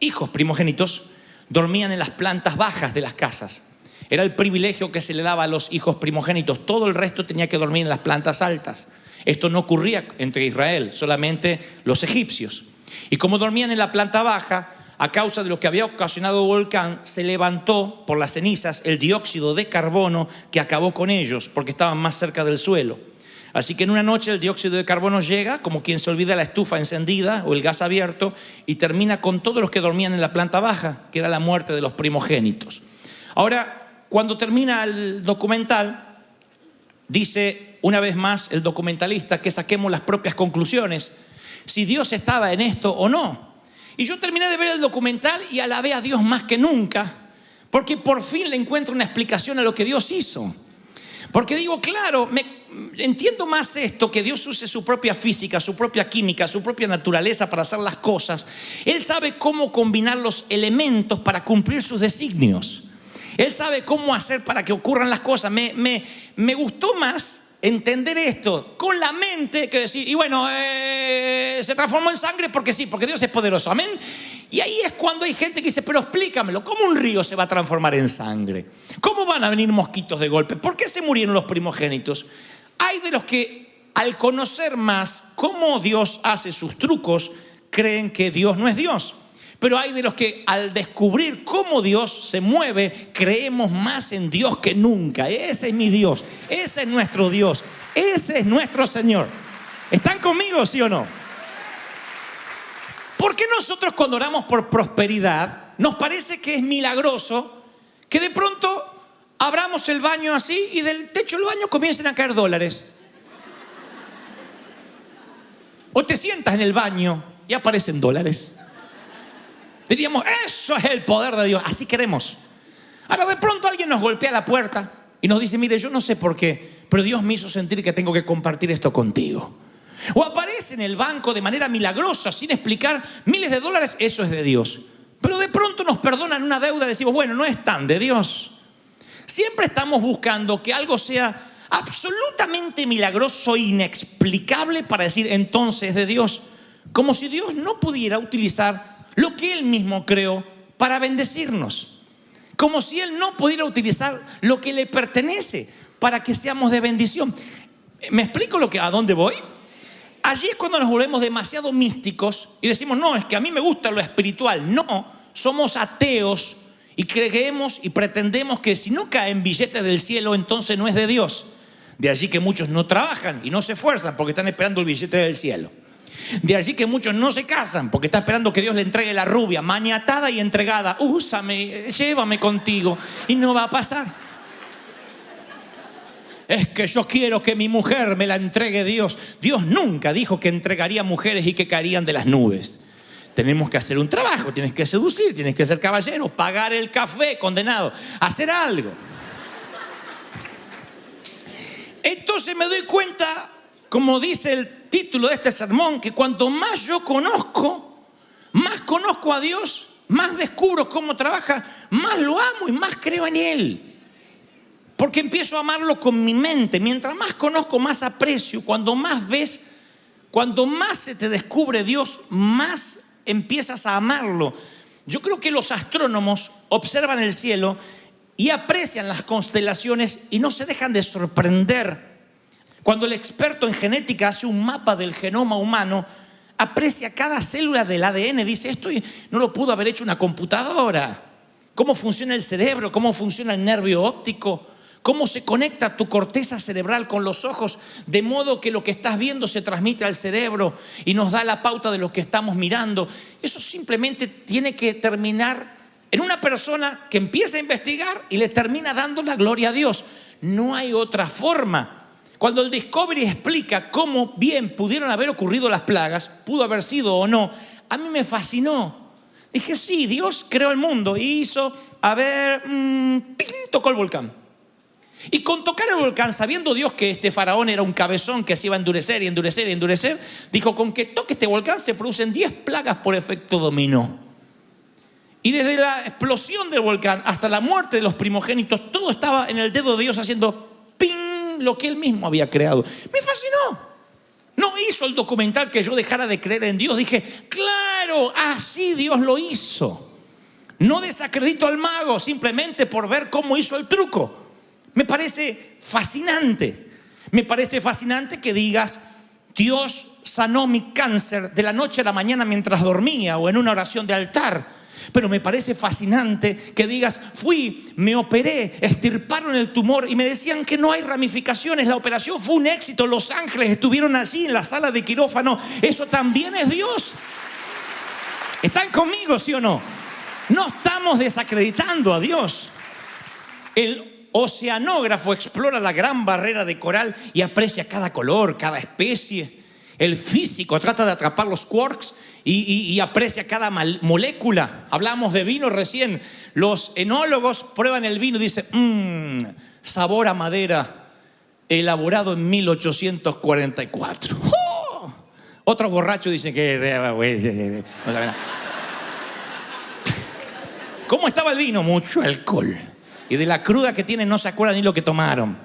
hijos primogénitos dormían en las plantas bajas de las casas. Era el privilegio que se le daba a los hijos primogénitos. Todo el resto tenía que dormir en las plantas altas. Esto no ocurría entre Israel, solamente los egipcios. Y como dormían en la planta baja, a causa de lo que había ocasionado el volcán, se levantó por las cenizas el dióxido de carbono que acabó con ellos, porque estaban más cerca del suelo. Así que en una noche el dióxido de carbono llega, como quien se olvida la estufa encendida o el gas abierto, y termina con todos los que dormían en la planta baja, que era la muerte de los primogénitos. Ahora, cuando termina el documental, dice una vez más el documentalista que saquemos las propias conclusiones, si Dios estaba en esto o no. Y yo terminé de ver el documental y alabé a Dios más que nunca, porque por fin le encuentro una explicación a lo que Dios hizo. Porque digo, claro, entiendo más esto, que Dios use su propia física, su propia química, su propia naturaleza para hacer las cosas. Él sabe cómo combinar los elementos para cumplir sus designios. Él sabe cómo hacer para que ocurran las cosas. Me gustó más entender esto con la mente que decir, y bueno, se transformó en sangre porque sí, porque Dios es poderoso, amén. Y ahí es cuando hay gente que dice, pero explícamelo, ¿cómo un río se va a transformar en sangre? ¿Cómo van a venir mosquitos de golpe? ¿Por qué se murieron los primogénitos? Hay de los que al conocer más cómo Dios hace sus trucos, creen que Dios no es Dios. Pero hay de los que al descubrir cómo Dios se mueve, creemos más en Dios que nunca. Ese es mi Dios, ese es nuestro Dios, ese es nuestro Señor. ¿Están conmigo, sí o no? ¿Por qué nosotros cuando oramos por prosperidad nos parece que es milagroso que de pronto abramos el baño así y del techo del baño comiencen a caer dólares? O te sientas en el baño y aparecen dólares. Diríamos, eso es el poder de Dios, así queremos. Ahora de pronto alguien nos golpea la puerta y nos dice, mire, yo no sé por qué, pero Dios me hizo sentir que tengo que compartir esto contigo. O aparece en el banco de manera milagrosa, sin explicar, miles de dólares, eso es de Dios. Pero de pronto nos perdonan una deuda y decimos, bueno, no es tan de Dios. Siempre estamos buscando que algo sea absolutamente milagroso e inexplicable para decir, entonces es de Dios. Como si Dios no pudiera utilizar lo que Él mismo creó para bendecirnos. Como si Él no pudiera utilizar lo que le pertenece para que seamos de bendición. ¿Me explico a dónde voy? Allí es cuando nos volvemos demasiado místicos y decimos, no, es que a mí me gusta lo espiritual. No, somos ateos y creemos y pretendemos que si no caen billetes del cielo, entonces no es de Dios. De allí que muchos no trabajan y no se esfuerzan porque están esperando el billete del cielo. De allí que muchos no se casan porque están esperando que Dios le entregue la rubia, maniatada y entregada. Úsame, llévame contigo. Y no va a pasar. Es que yo quiero que mi mujer me la entregue Dios. Dios nunca dijo que entregaría mujeres y que caerían de las nubes. Tenemos que hacer un trabajo, tienes que seducir, tienes que ser caballero, pagar el café, condenado, hacer algo. Entonces me doy cuenta, como dice el título de este sermón, que cuanto más yo conozco, más conozco a Dios, más descubro cómo trabaja, más lo amo y más creo en Él. Porque empiezo a amarlo con mi mente. Mientras más conozco, más aprecio. Cuando más ves, cuando más se te descubre Dios, más empiezas a amarlo. Yo creo que los astrónomos observan el cielo y aprecian las constelaciones y no se dejan de sorprender. Cuando el experto en genética hace un mapa del genoma humano, aprecia cada célula del ADN, dice, esto no lo pudo haber hecho una computadora. Cómo funciona el cerebro, cómo funciona el nervio óptico, cómo se conecta tu corteza cerebral con los ojos, de modo que lo que estás viendo se transmite al cerebro y nos da la pauta de lo que estamos mirando. Eso simplemente tiene que terminar en una persona que empieza a investigar y le termina dando la gloria a Dios. No hay otra forma. Cuando el Discovery explica cómo bien pudieron haber ocurrido las plagas, pudo haber sido o no, a mí me fascinó. Dije, sí, Dios creó el mundo y hizo, tocó el volcán. Y con tocar el volcán, sabiendo Dios que este faraón era un cabezón que se iba a endurecer y endurecer y endurecer, dijo, con que toque este volcán se producen 10 plagas por efecto dominó. Y desde la explosión del volcán hasta la muerte de los primogénitos, todo estaba en el dedo de Dios haciendo ¡ping! Lo que él mismo había creado. Me fascinó. No hizo el documental que yo dejara de creer en Dios. Dije, claro, así Dios lo hizo. No desacredito al mago simplemente por ver cómo hizo el truco. Me parece fascinante. Me parece fascinante que digas, Dios sanó mi cáncer de la noche a la mañana mientras dormía o en una oración de altar. Pero me parece fascinante que digas, fui, me operé, extirparon el tumor y me decían que no hay ramificaciones. La operación fue un éxito. Los ángeles estuvieron allí en la sala de quirófano. Eso también es Dios. ¿Están conmigo, sí o no? No estamos desacreditando a Dios. El oceanógrafo explora la gran barrera de coral y aprecia cada color, cada especie. El físico trata de atrapar los quarks y aprecia cada molécula. Hablamos de vino recién. Los enólogos prueban el vino y dicen, sabor a madera, elaborado en 1844. ¡Oh! Otro borracho dice que no sabe nada. ¿Cómo estaba el vino? Mucho alcohol. Y de la cruda que tienen no se acuerdan ni lo que tomaron.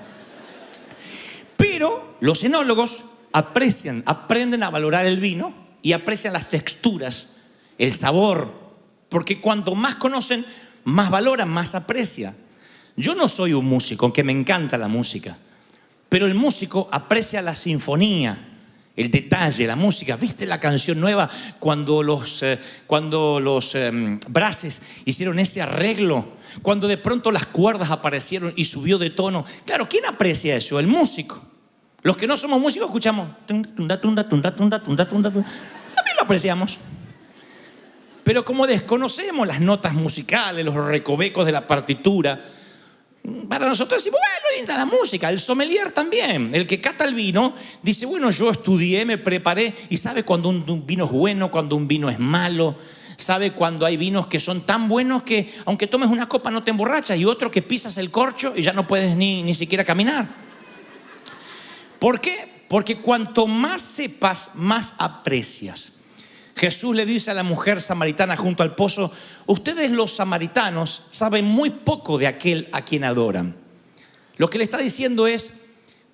Pero los enólogos aprecian, aprenden a valorar el vino y aprecian las texturas, el sabor, porque cuanto más conocen, más valoran, más aprecian. Yo no soy un músico, aunque me encanta la música, pero el músico aprecia la sinfonía, el detalle, la música. ¿Viste la canción nueva cuando los Brases hicieron ese arreglo? Cuando de pronto las cuerdas aparecieron y subió de tono. Claro, ¿quién aprecia eso? El músico. Los que no somos músicos escuchamos también lo apreciamos. Pero como desconocemos las notas musicales, los recovecos de la partitura, para nosotros decimos, bueno, linda la música. El sommelier también, el que cata el vino, dice, bueno, yo estudié, me preparé y sabe cuando un vino es bueno, cuando un vino es malo. Sabe cuando hay vinos que son tan buenos que aunque tomes una copa no te emborrachas, y otro que pisas el corcho y ya no puedes ni siquiera caminar. ¿Por qué? Porque cuanto más sepas, más aprecias. Jesús le dice a la mujer samaritana junto al pozo, ustedes los samaritanos saben muy poco de aquel a quien adoran. Lo que le está diciendo es,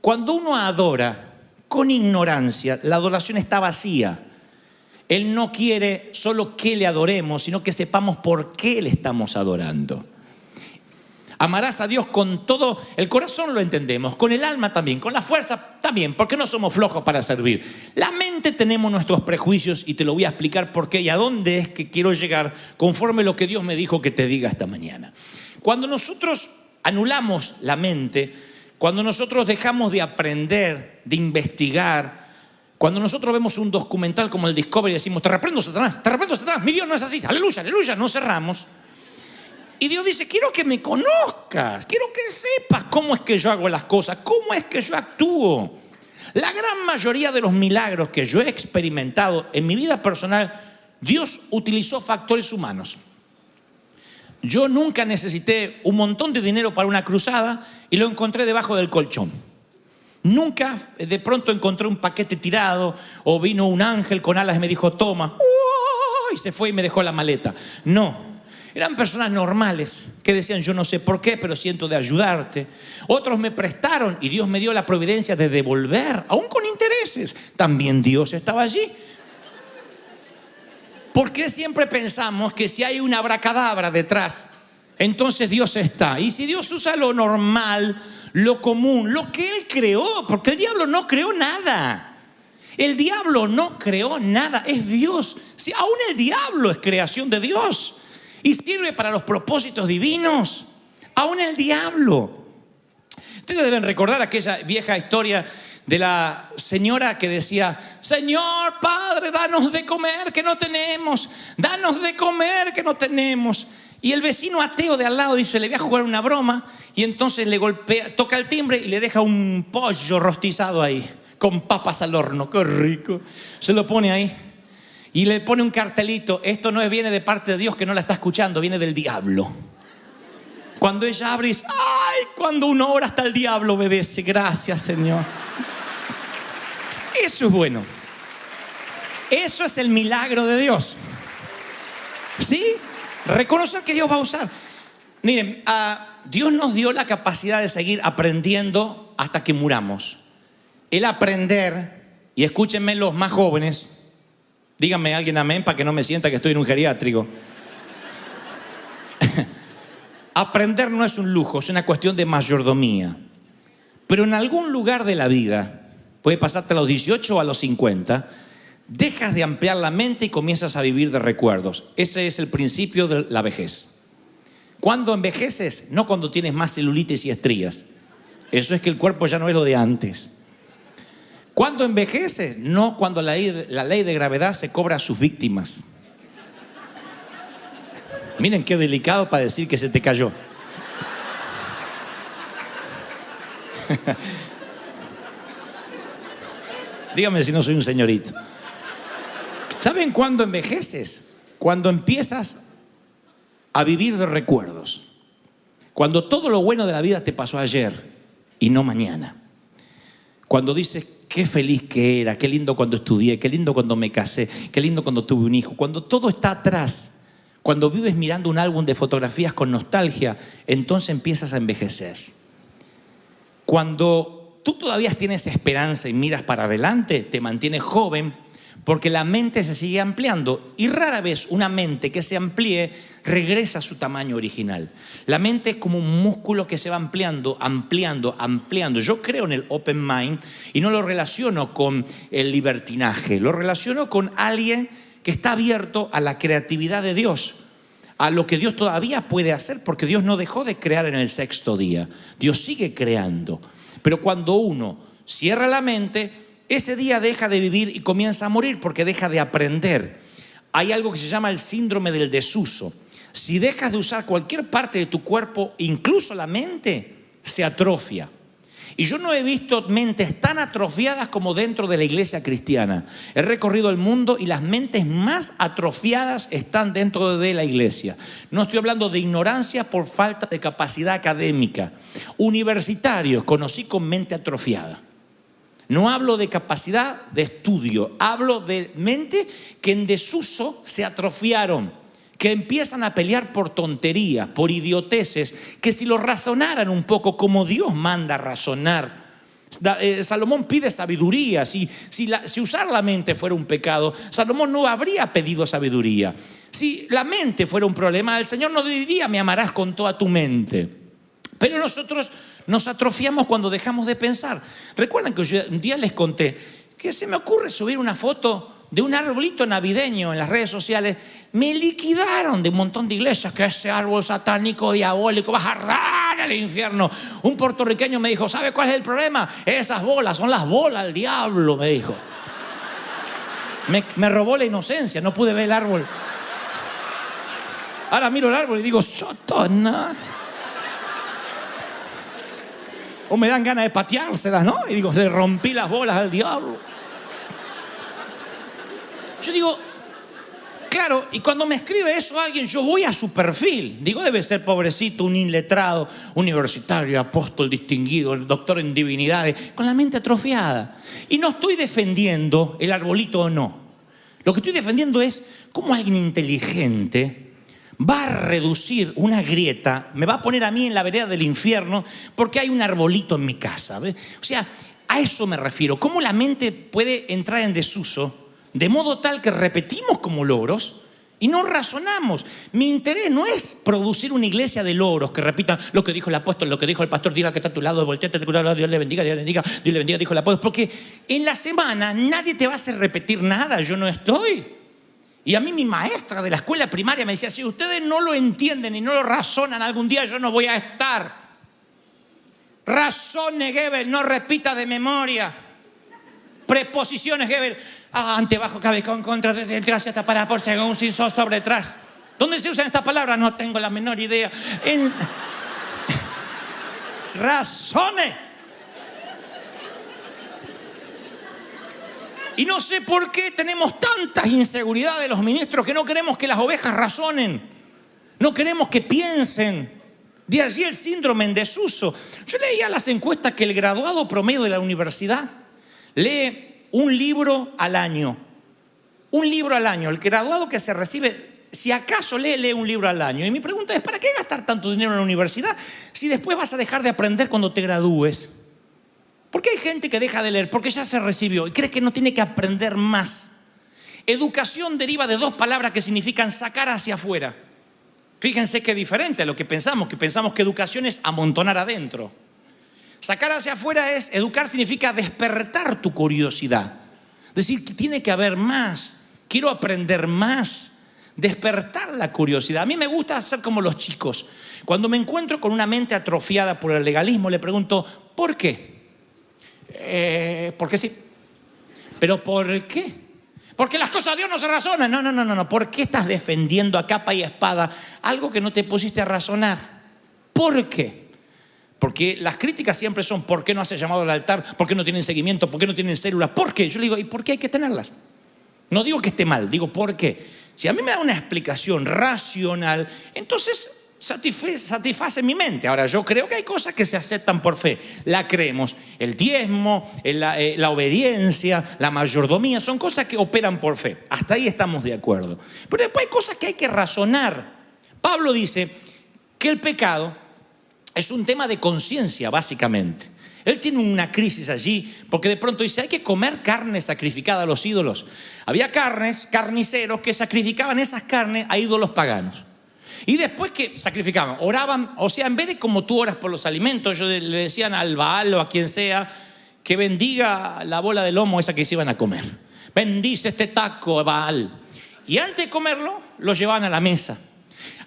cuando uno adora con ignorancia, la adoración está vacía. Él no quiere solo que le adoremos, sino que sepamos por qué le estamos adorando. Amarás a Dios con todo el corazón, lo entendemos, con el alma también, con la fuerza también, porque no somos flojos para servir. La mente tenemos nuestros prejuicios y te lo voy a explicar por qué y a dónde es que quiero llegar conforme lo que Dios me dijo que te diga esta mañana. Cuando nosotros anulamos la mente, cuando nosotros dejamos de aprender, de investigar, cuando nosotros vemos un documental como el Discovery y decimos, te reprendo Satanás, mi Dios no es así, aleluya, aleluya, no cerramos. Y Dios dice, quiero que me conozcas, quiero que sepas cómo es que yo hago las cosas, cómo es que yo actúo. La gran mayoría de los milagros que yo he experimentado en mi vida personal, Dios utilizó factores humanos. Yo nunca necesité un montón de dinero para una cruzada y lo encontré debajo del colchón. Nunca de pronto encontré un paquete tirado o vino un ángel con alas y me dijo, toma, y se fue y me dejó la maleta. No. Eran personas normales que decían, yo no sé por qué, pero siento de ayudarte. Otros me prestaron y Dios me dio la providencia de devolver, aún con intereses. También Dios estaba allí. ¿Por qué siempre pensamos que si hay una abracadabra detrás, entonces Dios está? Y si Dios usa lo normal, lo común, lo que Él creó, porque el diablo no creó nada. El diablo no creó nada, es Dios. Si aún el diablo es creación de Dios y sirve para los propósitos divinos, aún el diablo. Ustedes deben recordar aquella vieja historia de la señora que decía, Señor Padre, danos de comer que no tenemos, danos de comer que no tenemos. Y el vecino ateo de al lado dice, le voy a jugar una broma, y entonces le golpea, toca el timbre y le deja un pollo rostizado ahí, con papas al horno, qué rico. Se lo pone ahí y le pone un cartelito, esto no viene de parte de Dios que no la está escuchando, viene del diablo. Cuando ella abre y dice, ay, cuando uno ora hasta el diablo obedece, gracias Señor. Eso es bueno. Eso es el milagro de Dios. ¿Sí? Reconocer que Dios va a usar. Miren, Dios nos dio la capacidad de seguir aprendiendo hasta que muramos. El aprender, y escúchenme los más jóvenes, díganme alguien amén para que no me sienta que estoy en un geriátrico. Aprender no es un lujo, es una cuestión de mayordomía. Pero en algún lugar de la vida, puede pasarte a los 18 o a los 50, dejas de ampliar la mente y comienzas a vivir de recuerdos. Ese es el principio de la vejez. ¿Cuándo envejeces? No cuando tienes más celulitis y estrías. Eso es que el cuerpo ya no es lo de antes. ¿Cuándo envejeces? No cuando la ley de gravedad se cobra a sus víctimas. Miren qué delicado para decir que se te cayó. Dígame si no soy un señorito. ¿Saben cuándo envejeces? Cuando empiezas a vivir de recuerdos. Cuando todo lo bueno de la vida te pasó ayer y no mañana. Cuando dices, qué feliz que era, qué lindo cuando estudié, qué lindo cuando me casé, qué lindo cuando tuve un hijo. Cuando todo está atrás, cuando vives mirando un álbum de fotografías con nostalgia, entonces empiezas a envejecer. Cuando tú todavía tienes esperanza y miras para adelante, te mantienes joven, porque la mente se sigue ampliando y rara vez una mente que se amplíe regresa a su tamaño original. La mente es como un músculo que se va ampliando, ampliando, ampliando. Yo creo en el open mind y no lo relaciono con el libertinaje, lo relaciono con alguien que está abierto a la creatividad de Dios, a lo que Dios todavía puede hacer, porque Dios no dejó de crear en el sexto día. Dios sigue creando. Pero cuando uno cierra la mente, ese día deja de vivir y comienza a morir porque deja de aprender. Hay algo que se llama el síndrome del desuso. Si dejas de usar cualquier parte de tu cuerpo, incluso la mente, se atrofia. Y yo no he visto mentes tan atrofiadas como dentro de la iglesia cristiana. He recorrido el mundo y las mentes más atrofiadas están dentro de la iglesia. No estoy hablando de ignorancia por falta de capacidad académica. Universitarios conocí con mente atrofiada. No hablo de capacidad de estudio, hablo de mente que en desuso se atrofiaron, que empiezan a pelear por tonterías, por idioteces, que si lo razonaran un poco como Dios manda razonar. Salomón pide sabiduría. Si usar la mente fuera un pecado, Salomón no habría pedido sabiduría. Si la mente fuera un problema, el Señor no diría, me amarás con toda tu mente. Pero nosotros nos atrofiamos cuando dejamos de pensar. Recuerdan que yo un día les conté que se me ocurre subir una foto de un arbolito navideño en las redes sociales. Me liquidaron de un montón de iglesias que ese árbol satánico, diabólico, va a arder al infierno. Un puertorriqueño me dijo, ¿sabe cuál es el problema? Esas bolas, son las bolas del diablo, me dijo. Me robó la inocencia, no pude ver el árbol. Ahora miro el árbol y digo, sotona. O me dan ganas de pateárselas, ¿no? Y digo, le rompí las bolas al diablo. Yo digo, claro, y cuando me escribe eso alguien, yo voy a su perfil. Digo, debe ser pobrecito, un iletrado, universitario, apóstol distinguido, el doctor en divinidades, con la mente atrofiada. Y no estoy defendiendo el arbolito o no. Lo que estoy defendiendo es cómo alguien inteligente va a reducir una grieta, me va a poner a mí en la vereda del infierno porque hay un arbolito en mi casa. ¿Ves? O sea, a eso me refiero. ¿Cómo la mente puede entrar en desuso de modo tal que repetimos como logros y no razonamos? Mi interés no es producir una iglesia de logros que repitan lo que dijo el apóstol, lo que dijo el pastor, diga que está a tu lado, volteate a tu lado, Dios le bendiga, Dios le bendiga, Dios le bendiga, dijo el apóstol. Porque en la semana nadie te va a hacer repetir nada, yo no estoy. Y a mí mi maestra de la escuela primaria me decía, si ustedes no lo entienden y no lo razonan, algún día yo no voy a estar. Razone, Gebel, no repita de memoria. Preposiciones, Gebel. Ante, bajo, cabe, con, contra, desde, gracias, hasta, para, por, según, sin, sobre, tras. ¿Dónde se usan estas palabras? No tengo la menor idea. Razone. Y no sé por qué tenemos tantas inseguridades de los ministros que no queremos que las ovejas razonen. No queremos que piensen. De allí el síndrome en desuso. Yo leía las encuestas que el graduado promedio de la universidad lee un libro al año. Un libro al año. El graduado que se recibe, si acaso lee un libro al año. Y mi pregunta es, ¿para qué gastar tanto dinero en la universidad si después vas a dejar de aprender cuando te gradúes? ¿Por qué hay gente que deja de leer? Porque ya se recibió y cree que no tiene que aprender más. Educación deriva de dos palabras que significan sacar hacia afuera. Fíjense qué diferente a lo que pensamos que educación es amontonar adentro. Sacar hacia afuera es, educar significa despertar tu curiosidad. Decir que tiene que haber más, quiero aprender más, despertar la curiosidad. A mí me gusta hacer como los chicos. Cuando me encuentro con una mente atrofiada por el legalismo, le pregunto, ¿por qué? Porque sí. ¿Pero por qué? Porque las cosas de Dios no se razonan. No. ¿Por qué estás defendiendo a capa y espada algo que no te pusiste a razonar? ¿Por qué? Porque las críticas siempre son ¿por qué no haces llamado al altar? ¿Por qué no tienen seguimiento? ¿Por qué no tienen células? ¿Por qué? Yo le digo, ¿y por qué hay que tenerlas? No digo que esté mal, digo ¿por qué? Si a mí me da una explicación racional, entonces satisface mi mente. Ahora, yo creo que hay cosas que se aceptan por fe. La creemos. El diezmo, la obediencia, la mayordomía, son cosas que operan por fe. Hasta ahí estamos de acuerdo. Pero después hay cosas que hay que razonar. Pablo dice que el pecado es un tema de conciencia, básicamente. Él tiene una crisis allí, porque de pronto dice, hay que comer carne sacrificada a los ídolos. Había carniceros que sacrificaban esas carnes a ídolos paganos. Y después que sacrificaban, oraban, o sea, en vez de como tú oras por los alimentos, le decían al Baal o a quien sea, que bendiga la bola de lomo esa que se iban a comer. Bendice este taco, Baal. Y antes de comerlo, lo llevaban a la mesa.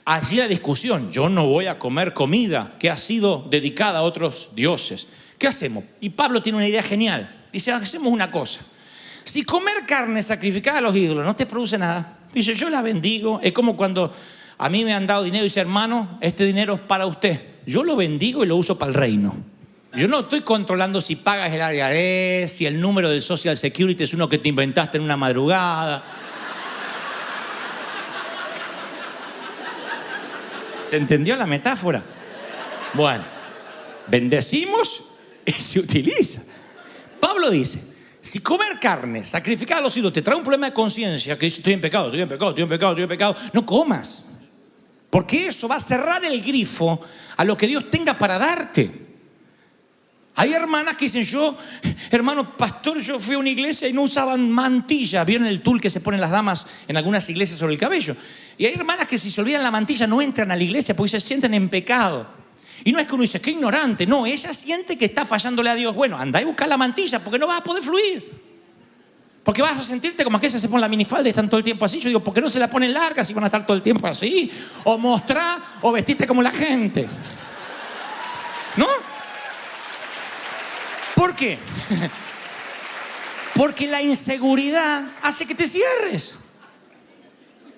Allí la discusión, yo no voy a comer comida que ha sido dedicada a otros dioses. ¿Qué hacemos? Y Pablo tiene una idea genial. Dice, hacemos una cosa. Si comer carne sacrificada a los ídolos no te produce nada, dice, yo la bendigo. Es como cuando a mí me han dado dinero y dice, hermano, este dinero es para usted. Yo lo bendigo y lo uso para el reino. Yo no estoy controlando si pagas el IRS, si el número del Social Security es uno que te inventaste en una madrugada. ¿Se entendió la metáfora? Bueno, bendecimos y se utiliza. Pablo dice, si comer carne sacrificada a los ídolos te trae un problema de conciencia, que dice, estoy en pecado, no comas. Porque eso va a cerrar el grifo a lo que Dios tenga para darte. Hay hermanas que dicen, hermano pastor, yo fui a una iglesia y no usaban mantilla. ¿Vieron el tul que se ponen las damas en algunas iglesias sobre el cabello? Y hay hermanas que si se olvidan la mantilla no entran a la iglesia porque se sienten en pecado. Y no es que uno dice, qué ignorante. No, ella siente que está fallándole a Dios. Bueno, anda y busca la mantilla porque no vas a poder fluir. Porque vas a sentirte como aquellas se ponen la minifalda y están todo el tiempo así. Yo digo, ¿por qué no se la ponen larga si van a estar todo el tiempo así? O mostrar o vestirte como la gente. ¿No? ¿Por qué? Porque la inseguridad hace que te cierres.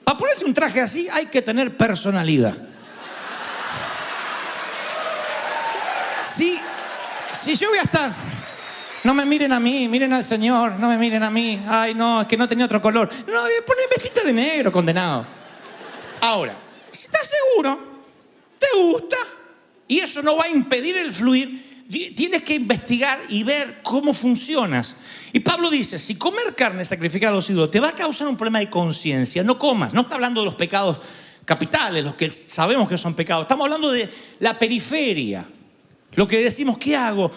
Para ponerse un traje así hay que tener personalidad. Si yo voy a estar, no me miren a mí, miren al Señor, no me miren a mí. Ay, no, es que no tenía otro color. No, ponen vestite de negro, condenado. Ahora, si estás seguro, te gusta, y eso no va a impedir el fluir, tienes que investigar y ver cómo funcionas. Y Pablo dice, si comer carne sacrificada a los ídolos te va a causar un problema de conciencia, no comas. No está hablando de los pecados capitales, los que sabemos que son pecados. Estamos hablando de la periferia. Lo que decimos, ¿qué hago?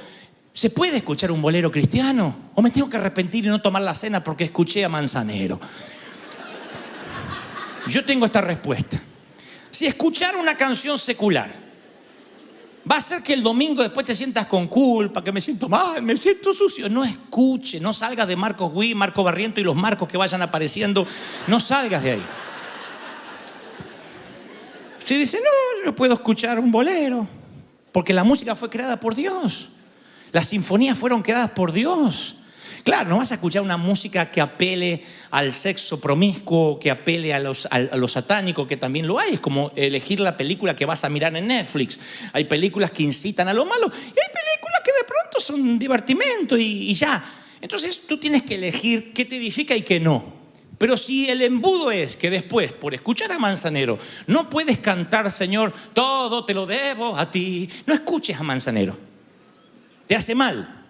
¿Se puede escuchar un bolero cristiano? ¿O me tengo que arrepentir y no tomar la cena porque escuché a Manzanero? Yo tengo esta respuesta. Si escuchar una canción secular va a hacer que el domingo después te sientas con culpa, que me siento mal, me siento sucio, no escuche, no salgas de Marcos Witt, Marco Barriento y los marcos que vayan apareciendo, no salgas de ahí. Si dice, no, yo puedo escuchar un bolero, porque la música fue creada por Dios. Las sinfonías fueron creadas por Dios. Claro, no vas a escuchar una música que apele al sexo promiscuo, que apele a lo satánico, que también lo hay. Es como elegir la película que vas a mirar en Netflix. Hay películas que incitan a lo malo y hay películas que de pronto son divertimento y ya. Entonces tú tienes que elegir qué te edifica y qué no. Pero si el embudo es que después, por escuchar a Manzanero, no puedes cantar, Señor, todo te lo debo a ti, no escuches a Manzanero. Te hace mal.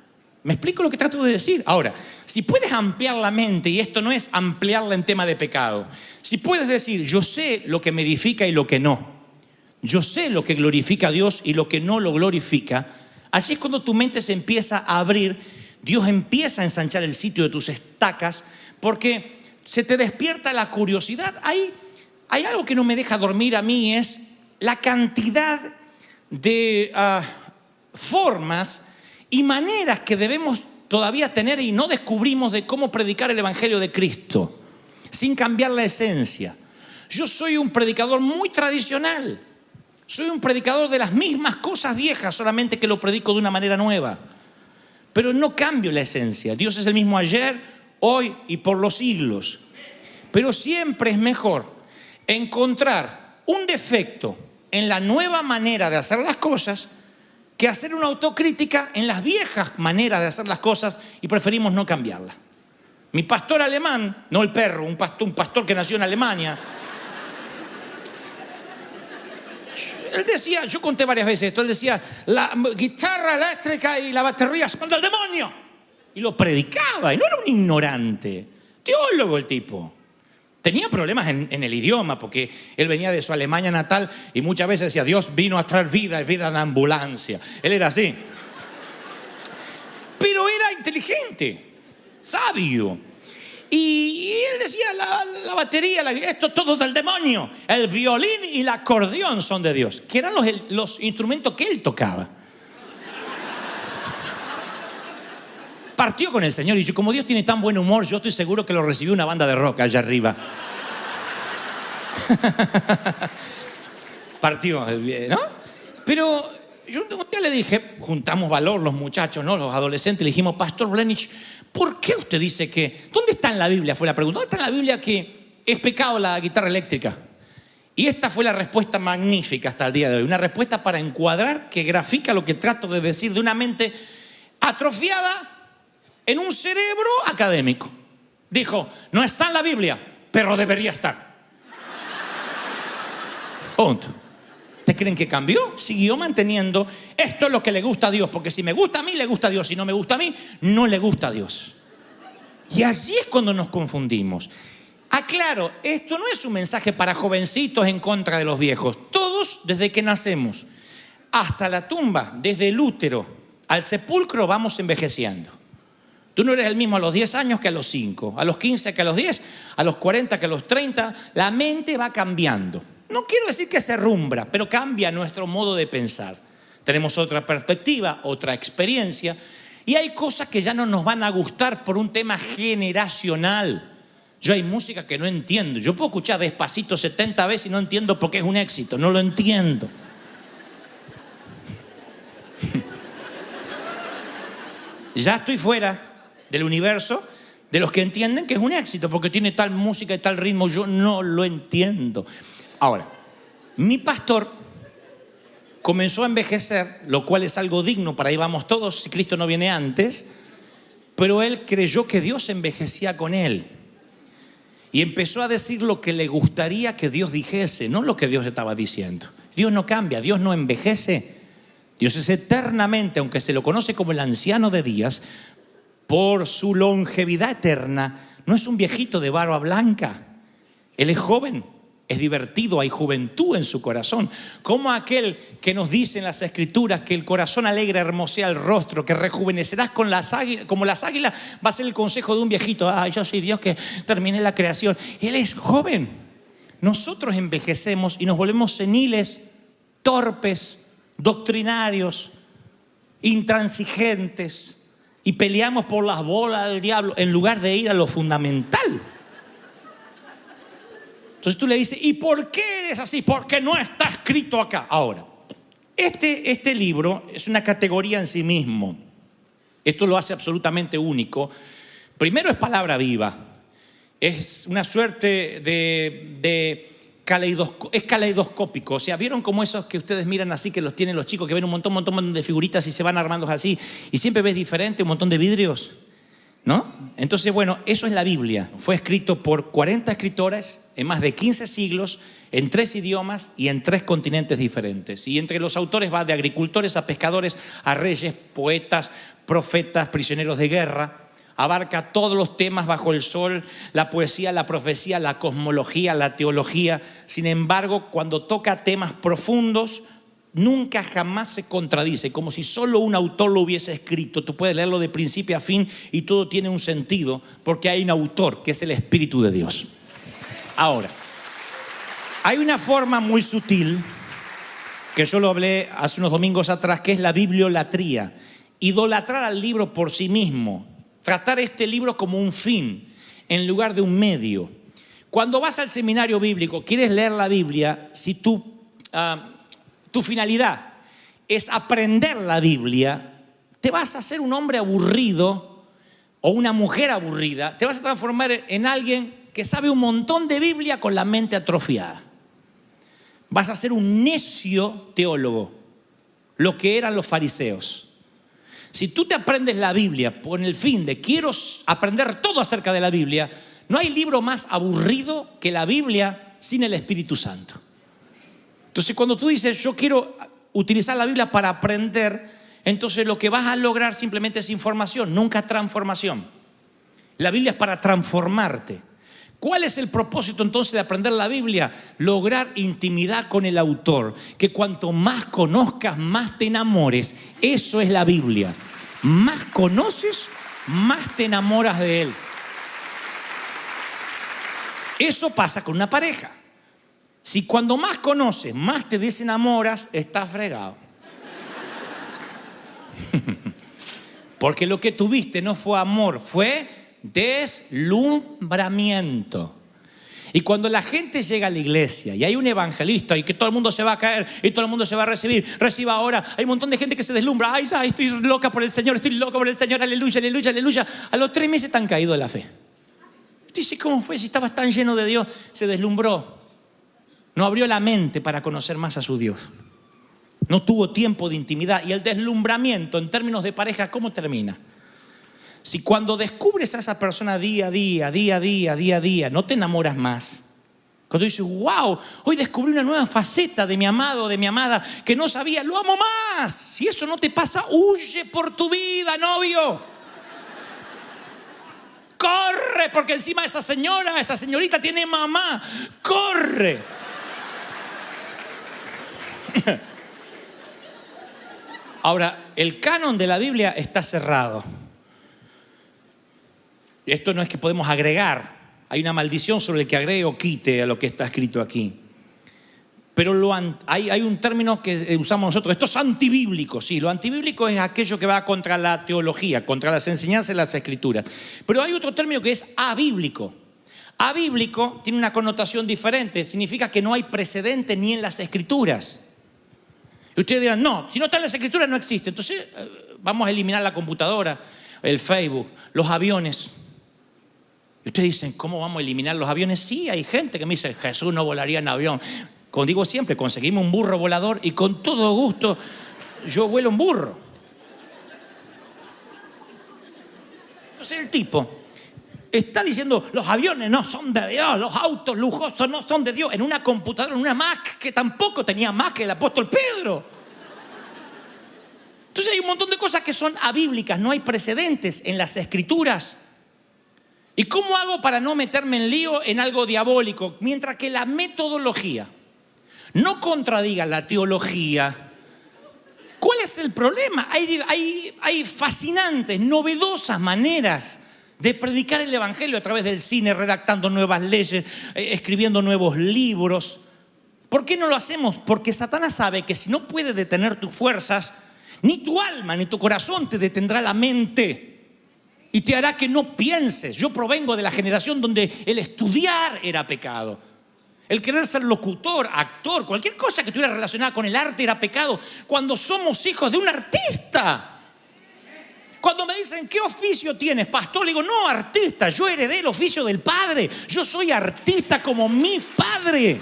¿Me explico lo que trato de decir? Ahora, si puedes ampliar la mente, y esto no es ampliarla en tema de pecado, si puedes decir, yo sé lo que me edifica y lo que no, yo sé lo que glorifica a Dios y lo que no lo glorifica, así es cuando tu mente se empieza a abrir, Dios empieza a ensanchar el sitio de tus estacas, porque se te despierta la curiosidad. Hay algo que no me deja dormir a mí, es la cantidad de formas y maneras que debemos todavía tener y no descubrimos de cómo predicar el Evangelio de Cristo sin cambiar la esencia. Yo soy un predicador muy tradicional, soy un predicador de las mismas cosas viejas, solamente que lo predico de una manera nueva, pero no cambio la esencia. Dios es el mismo ayer, hoy y por los siglos, pero siempre es mejor encontrar un defecto en la nueva manera de hacer las cosas que hacer una autocrítica en las viejas maneras de hacer las cosas y preferimos no cambiarlas. Mi pastor alemán, no el perro, un pastor que nació en Alemania, él decía, yo conté varias veces esto, él decía, la guitarra eléctrica y la batería son del demonio. Y lo predicaba, y no era un ignorante, teólogo el tipo. Tenía problemas en el idioma porque él venía de su Alemania natal y muchas veces decía, Dios vino a traer vida y vida en ambulancia. Él era así. Pero era inteligente, sabio. Y él decía, la batería, esto todo del demonio. El violín y el acordeón son de Dios, que eran los instrumentos que él tocaba. Partió con el Señor y dijo, como Dios tiene tan buen humor, yo estoy seguro que lo recibió una banda de rock allá arriba. Partió, ¿no? Pero yo un día le dije, juntamos valor los muchachos, ¿no? Los adolescentes, le dijimos, Pastor Blenich, ¿por qué usted dice que, ¿dónde está en la Biblia? Fue la pregunta, ¿dónde está en la Biblia que es pecado la guitarra eléctrica? Y esta fue la respuesta magnífica hasta el día de hoy, una respuesta para encuadrar que grafica lo que trato de decir de una mente atrofiada en un cerebro académico. Dijo, no está en la Biblia, pero debería estar. Punto. ¿Ustedes creen que cambió? Siguió manteniendo, esto es lo que le gusta a Dios, porque si me gusta a mí, le gusta a Dios. Si no me gusta a mí, no le gusta a Dios. Y así es cuando nos confundimos. Aclaro, esto no es un mensaje para jovencitos en contra de los viejos. Todos, desde que nacemos hasta la tumba, desde el útero al sepulcro, vamos envejeciendo. Tú no eres el mismo a los 10 años que a los 5, a los 15 que a los 10, a los 40 que a los 30. La mente va cambiando. No quiero decir que se arrumbra, pero cambia nuestro modo de pensar. Tenemos otra perspectiva, otra experiencia, y hay cosas que ya no nos van a gustar por un tema generacional. Yo hay música que no entiendo. Yo puedo escuchar Despacito 70 veces y no entiendo por qué es un éxito. No lo entiendo. Ya estoy fuera del universo de los que entienden que es un éxito porque tiene tal música y tal ritmo. Yo no lo entiendo. Ahora, mi pastor comenzó a envejecer, lo cual es algo digno, para ahí vamos todos si Cristo no viene antes, pero él creyó que Dios envejecía con él y empezó a decir lo que le gustaría que Dios dijese, no lo que Dios estaba diciendo. Dios no cambia, Dios no envejece. Dios es eternamente, aunque se lo conoce como el anciano de días, por su longevidad eterna, no es un viejito de barba blanca. Él es joven, es divertido, hay juventud en su corazón. Como aquel que nos dice en las Escrituras que el corazón alegre hermosea el rostro, que rejuvenecerás como las águilas, va a ser el consejo de un viejito. Yo soy Dios que termine la creación. Él es joven. Nosotros envejecemos y nos volvemos seniles, torpes, doctrinarios, intransigentes y peleamos por las bolas del diablo en lugar de ir a lo fundamental. Entonces tú le dices, ¿y por qué eres así? Porque no está escrito acá. Ahora, este libro es una categoría en sí mismo. Esto lo hace absolutamente único. Primero, es palabra viva. Es una suerte es caleidoscópico. O sea, ¿vieron como esos que ustedes miran así, que los tienen los chicos, que ven un montón de figuritas y se van armando así, y siempre ves diferente, un montón de vidrios? ¿No? Entonces, bueno, eso es la Biblia. Fue escrito por 40 escritores en más de 15 siglos, en 3 idiomas y en 3 continentes diferentes. Y entre los autores va de agricultores a pescadores, a reyes, poetas, profetas, prisioneros de guerra. Abarca todos los temas bajo el sol, la poesía, la profecía, la cosmología, la teología. Sin embargo, cuando toca temas profundos, nunca jamás se contradice, como si solo un autor lo hubiese escrito. Tú puedes leerlo de principio a fin y todo tiene un sentido, porque hay un autor que es el Espíritu de Dios. Ahora, hay una forma muy sutil, que yo lo hablé hace unos domingos atrás, que es la bibliolatría. Idolatrar al libro por sí mismo. Tratar este libro como un fin en lugar de un medio. Cuando vas al seminario bíblico, quieres leer la Biblia, si tu finalidad es aprender la Biblia, te vas a hacer un hombre aburrido o una mujer aburrida. Te vas a transformar en alguien que sabe un montón de Biblia con la mente atrofiada. Vas a ser un necio teólogo, lo que eran los fariseos. Si tú te aprendes la Biblia con el fin de quiero aprender todo acerca de la Biblia, no hay libro más aburrido que la Biblia sin el Espíritu Santo. Entonces, cuando tú dices yo quiero utilizar la Biblia para aprender, entonces lo que vas a lograr simplemente es información, nunca transformación. La Biblia es para transformarte. ¿Cuál es el propósito entonces de aprender la Biblia? Lograr intimidad con el autor. Que cuanto más conozcas, más te enamores. Eso es la Biblia. Más conoces, más te enamoras de él. Eso pasa con una pareja. Si cuando más conoces, más te desenamoras, estás fregado. Porque lo que tuviste no fue amor, fue deslumbramiento. Y cuando la gente llega a la iglesia y hay un evangelista y que todo el mundo se va a caer y todo el mundo se va a recibir, reciba ahora, hay un montón de gente que se deslumbra. Ay, estoy loca por el Señor, estoy loco por el Señor, aleluya, aleluya, aleluya. A los 3 meses están caídos de la fe. Dice, ¿cómo fue? Si estabas tan lleno de Dios, se deslumbró. No abrió la mente para conocer más a su Dios. No tuvo tiempo de intimidad. Y el deslumbramiento en términos de pareja, ¿cómo termina? Si cuando descubres a esa persona día a día, no te enamoras más. Cuando dices, wow, hoy descubrí una nueva faceta de mi amado, de mi amada, que no sabía, lo amo más. Si eso no te pasa, huye por tu vida, novio. Corre, porque encima esa señorita tiene mamá. Corre. Ahora, el canon de la Biblia está cerrado. Esto no es que podemos agregar. Hay una maldición sobre el que agregue o quite a lo que está escrito aquí. Pero hay un término que usamos nosotros. Esto es antibíblico. Sí, lo antibíblico es aquello que va contra la teología, contra las enseñanzas de las Escrituras. Pero hay otro término que es abíblico. Abíblico tiene una connotación diferente. Significa que no hay precedente ni en las Escrituras. Y ustedes dirán, no, si no está en las Escrituras no existe. Entonces vamos a eliminar la computadora, el Facebook, los aviones. Y ustedes dicen, ¿cómo vamos a eliminar los aviones? Sí, hay gente que me dice, Jesús no volaría en avión. Como digo siempre, conseguimos un burro volador y con todo gusto yo vuelo un burro. Entonces el tipo está diciendo, los aviones no son de Dios, los autos lujosos no son de Dios, en una computadora, en una Mac que tampoco tenía Mac que el apóstol Pedro. Entonces hay un montón de cosas que son abíblicas, no hay precedentes en las Escrituras. ¿Y cómo hago para no meterme en lío en algo diabólico? Mientras que la metodología no contradiga la teología. ¿Cuál es el problema? Hay fascinantes, novedosas maneras de predicar el evangelio a través del cine, redactando nuevas leyes, escribiendo nuevos libros. ¿Por qué no lo hacemos? Porque Satanás sabe que si no puede detener tus fuerzas, ni tu alma ni tu corazón te detendrá la mente. Y te hará que no pienses. Yo provengo de la generación donde el estudiar era pecado. El querer ser locutor, actor, cualquier cosa que estuviera relacionada con el arte era pecado. Cuando somos hijos de un artista. Cuando me dicen, ¿qué oficio tienes, pastor? Le digo, no, artista. Yo heredé el oficio del Padre. Yo soy artista como mi Padre.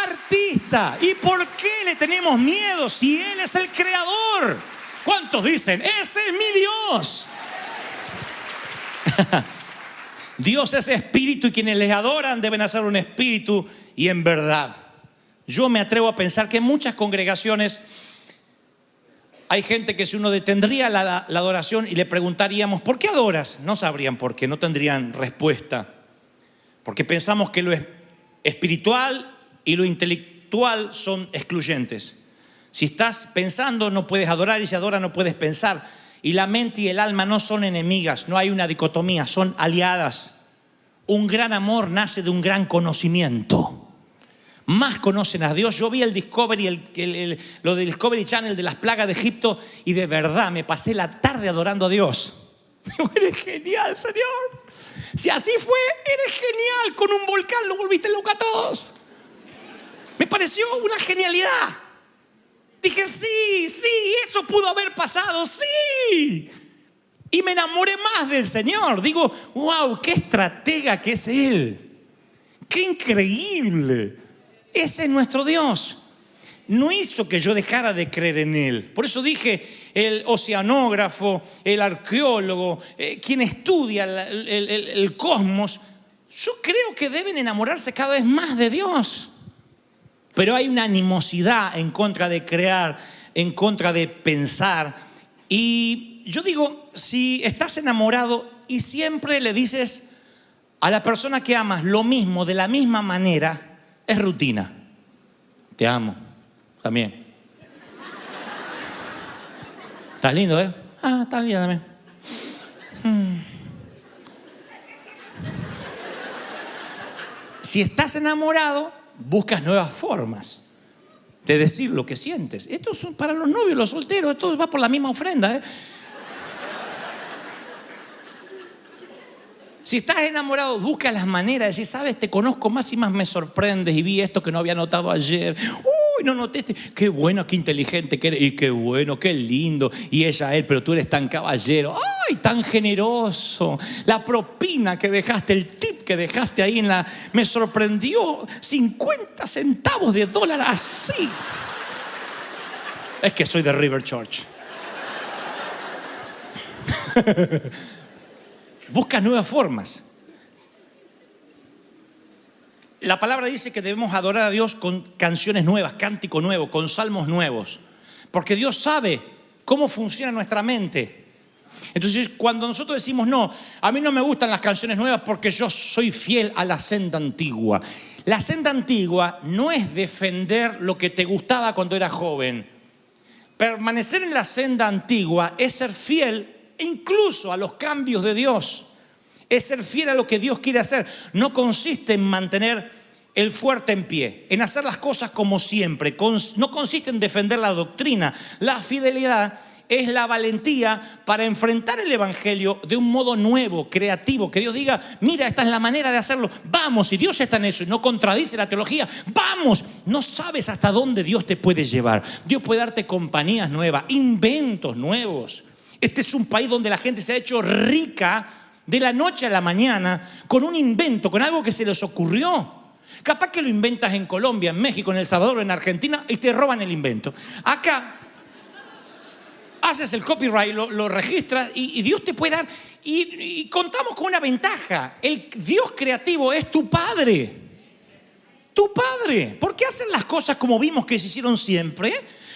Artista. ¿Y por qué le tenemos miedo si Él es el creador? ¿Cuántos dicen, ese es mi Dios? Dios es espíritu y quienes le adoran deben hacer un espíritu y en verdad. Yo me atrevo a pensar que en muchas congregaciones hay gente que si uno detendría la adoración y le preguntaríamos, ¿por qué adoras? No sabrían por qué, no tendrían respuesta. Porque pensamos que lo espiritual y lo intelectual son excluyentes. Si estás pensando no puedes adorar y si adoras no puedes pensar. Y la mente y el alma no son enemigas, no hay una dicotomía, son aliadas. Un gran amor nace de un gran conocimiento. Más conocen a Dios. Yo vi el Discovery, lo del Discovery Channel de las plagas de Egipto y de verdad me pasé la tarde adorando a Dios. Eres genial, Señor. Si así fue, eres genial. Con un volcán lo volviste loco a todos. Me pareció una genialidad. Dije, sí, eso pudo haber pasado, sí. Y me enamoré más del Señor. Digo, wow, qué estratega que es Él. Qué increíble. Ese es nuestro Dios. No hizo que yo dejara de creer en Él. Por eso dije, el oceanógrafo, el arqueólogo, quien estudia el cosmos, yo creo que deben enamorarse cada vez más de Dios. Pero hay una animosidad en contra de crear, en contra de pensar. Y yo digo, si estás enamorado y siempre le dices a la persona que amas lo mismo, de la misma manera, es rutina. Te amo. También. ¿Estás lindo, eh? Ah, estás lindo también. Si estás enamorado, buscas nuevas formas de decir lo que sientes. Esto es para los novios, los solteros, esto va por la misma ofrenda, ¿eh? Si estás enamorado, busca las maneras de decir, sabes, te conozco más y más me sorprendes y vi esto que no había notado ayer. Uy, no noté qué bueno, qué inteligente que eres y qué bueno, qué lindo. Y ella, él, pero tú eres tan caballero. Ay, tan generoso. La propina que dejaste, el tip que dejaste ahí me sorprendió. 50 centavos de dólar así. Es que soy de River Church. Busca nuevas formas. La palabra dice que debemos adorar a Dios con canciones nuevas, cántico nuevo, con salmos nuevos. Porque Dios sabe cómo funciona nuestra mente. Entonces, cuando nosotros decimos, no, a mí no me gustan las canciones nuevas porque yo soy fiel a la senda antigua. La senda antigua no es defender lo que te gustaba cuando eras joven. Permanecer en la senda antigua es ser fiel incluso a los cambios de Dios. Es ser fiel a lo que Dios quiere hacer. No consiste en mantener el fuerte en pie, en hacer las cosas como siempre. No consiste en defender la doctrina. La fidelidad es la valentía para enfrentar el evangelio de un modo nuevo, creativo. Que Dios diga, mira, esta es la manera de hacerlo. Vamos, si Dios está en eso y no contradice la teología, vamos. No sabes hasta dónde Dios te puede llevar. Dios puede darte compañías nuevas, inventos nuevos. Este es un país donde la gente se ha hecho rica de la noche a la mañana con un invento, con algo que se les ocurrió. Capaz que lo inventas en Colombia, en México, en El Salvador, en Argentina y te roban el invento. Acá haces el copyright, lo registras y Dios te puede dar. Y contamos con una ventaja. El Dios creativo es tu Padre. Tu Padre. ¿Por qué hacen las cosas como vimos que se hicieron siempre?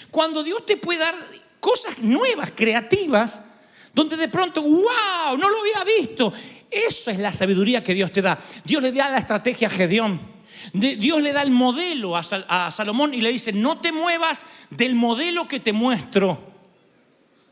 Cuando Dios te puede dar cosas nuevas, creativas, donde de pronto, wow, no lo había visto. Eso es la sabiduría que Dios te da. Dios le da la estrategia a Gedeón. Dios le da el modelo a Salomón y le dice, no te muevas del modelo que te muestro.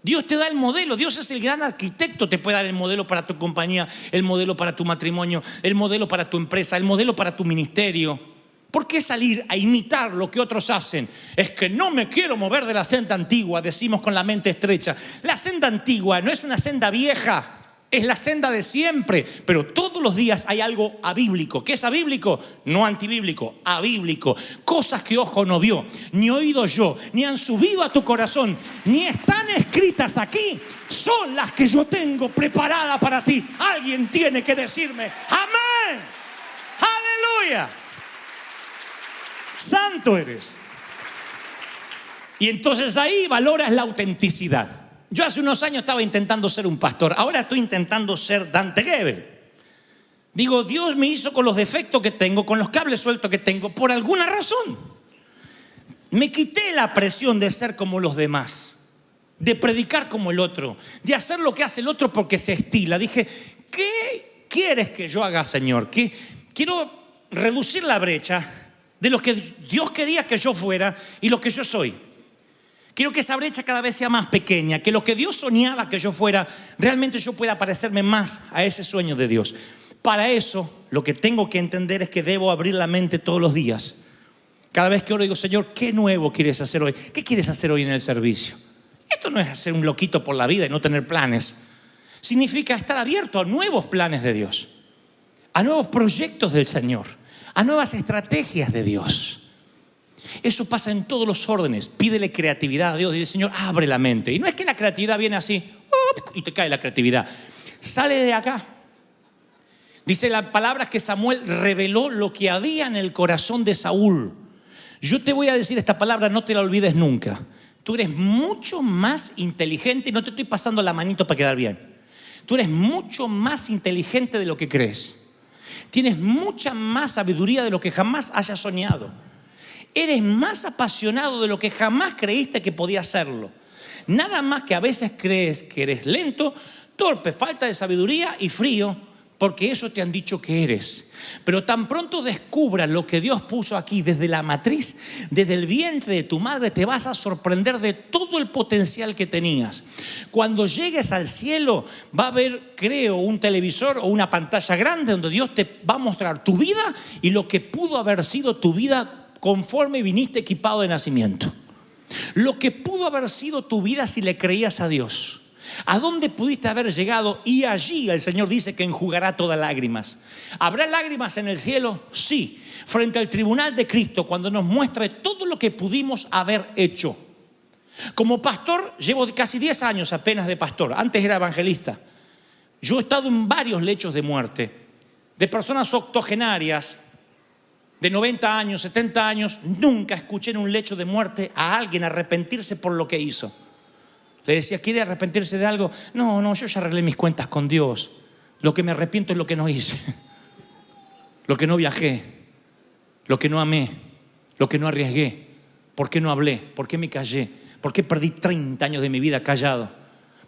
Dios te da el modelo. Dios es el gran arquitecto. Te puede dar el modelo para tu compañía, el modelo para tu matrimonio, el modelo para tu empresa, el modelo para tu ministerio. ¿Por qué salir a imitar lo que otros hacen? Es que no me quiero mover de la senda antigua, decimos con la mente estrecha. La senda antigua no es una senda vieja. Es la senda de siempre, pero todos los días hay algo abíblico. ¿Qué es abíblico? No antibíblico, abíblico. Cosas que ojo no vio, ni oído yo, ni han subido a tu corazón, ni están escritas aquí. Son las que yo tengo preparadas para ti. Alguien tiene que decirme, amén, aleluya. Santo eres. Y entonces ahí valoras la autenticidad. Yo hace unos años estaba intentando ser un pastor, ahora estoy intentando ser Dante Gebel. Digo, Dios me hizo con los defectos que tengo, con los cables sueltos que tengo, por alguna razón. Me quité la presión de ser como los demás, de predicar como el otro, de hacer lo que hace el otro porque se estila. Dije, ¿qué quieres que yo haga, Señor? Quiero reducir la brecha de lo que Dios quería que yo fuera y lo que yo soy. Quiero que esa brecha cada vez sea más pequeña, que lo que Dios soñaba que yo fuera, realmente yo pueda parecerme más a ese sueño de Dios. Para eso, lo que tengo que entender es que debo abrir la mente todos los días. Cada vez que oro digo, Señor, ¿qué nuevo quieres hacer hoy? ¿Qué quieres hacer hoy en el servicio? Esto no es hacer un loquito por la vida y no tener planes. Significa estar abierto a nuevos planes de Dios, a nuevos proyectos del Señor, a nuevas estrategias de Dios. Eso pasa en todos los órdenes. Pídele creatividad a Dios. Dile, Señor, abre la mente. Y no es que la creatividad viene así y te cae la creatividad. Sale de acá. Dice la palabra que Samuel reveló lo que había en el corazón de Saúl. Yo te voy a decir esta palabra, no te la olvides nunca. Tú eres mucho más inteligente, y no te estoy pasando la manito para quedar bien. Tú eres mucho más inteligente de lo que crees. Tienes mucha más sabiduría de lo que jamás hayas soñado. Eres más apasionado de lo que jamás creíste que podías serlo. Nada más que a veces crees que eres lento, torpe, falta de sabiduría y frío, porque eso te han dicho que eres. Pero tan pronto descubras lo que Dios puso aquí desde la matriz, desde el vientre de tu madre, te vas a sorprender de todo el potencial que tenías. Cuando llegues al cielo va a haber, creo, un televisor o una pantalla grande donde Dios te va a mostrar tu vida y lo que pudo haber sido tu vida conforme viniste equipado de nacimiento. Lo que pudo haber sido tu vida si le creías a Dios. ¿A dónde pudiste haber llegado? Y allí el Señor dice que enjugará todas lágrimas. ¿Habrá lágrimas en el cielo? Sí. Frente al tribunal de Cristo, cuando nos muestre todo lo que pudimos haber hecho. Como pastor, llevo casi 10 años apenas de pastor. Antes era evangelista. Yo he estado en varios lechos de muerte. De personas octogenarias, de 90 años, 70 años, nunca escuché en un lecho de muerte a alguien arrepentirse por lo que hizo. Le decía, ¿quiere arrepentirse de algo? No, yo ya arreglé mis cuentas con Dios. Lo que me arrepiento es lo que no hice, lo que no viajé, lo que no amé, lo que no arriesgué. ¿Por qué no hablé? ¿Por qué me callé? ¿Por qué perdí 30 años de mi vida callado?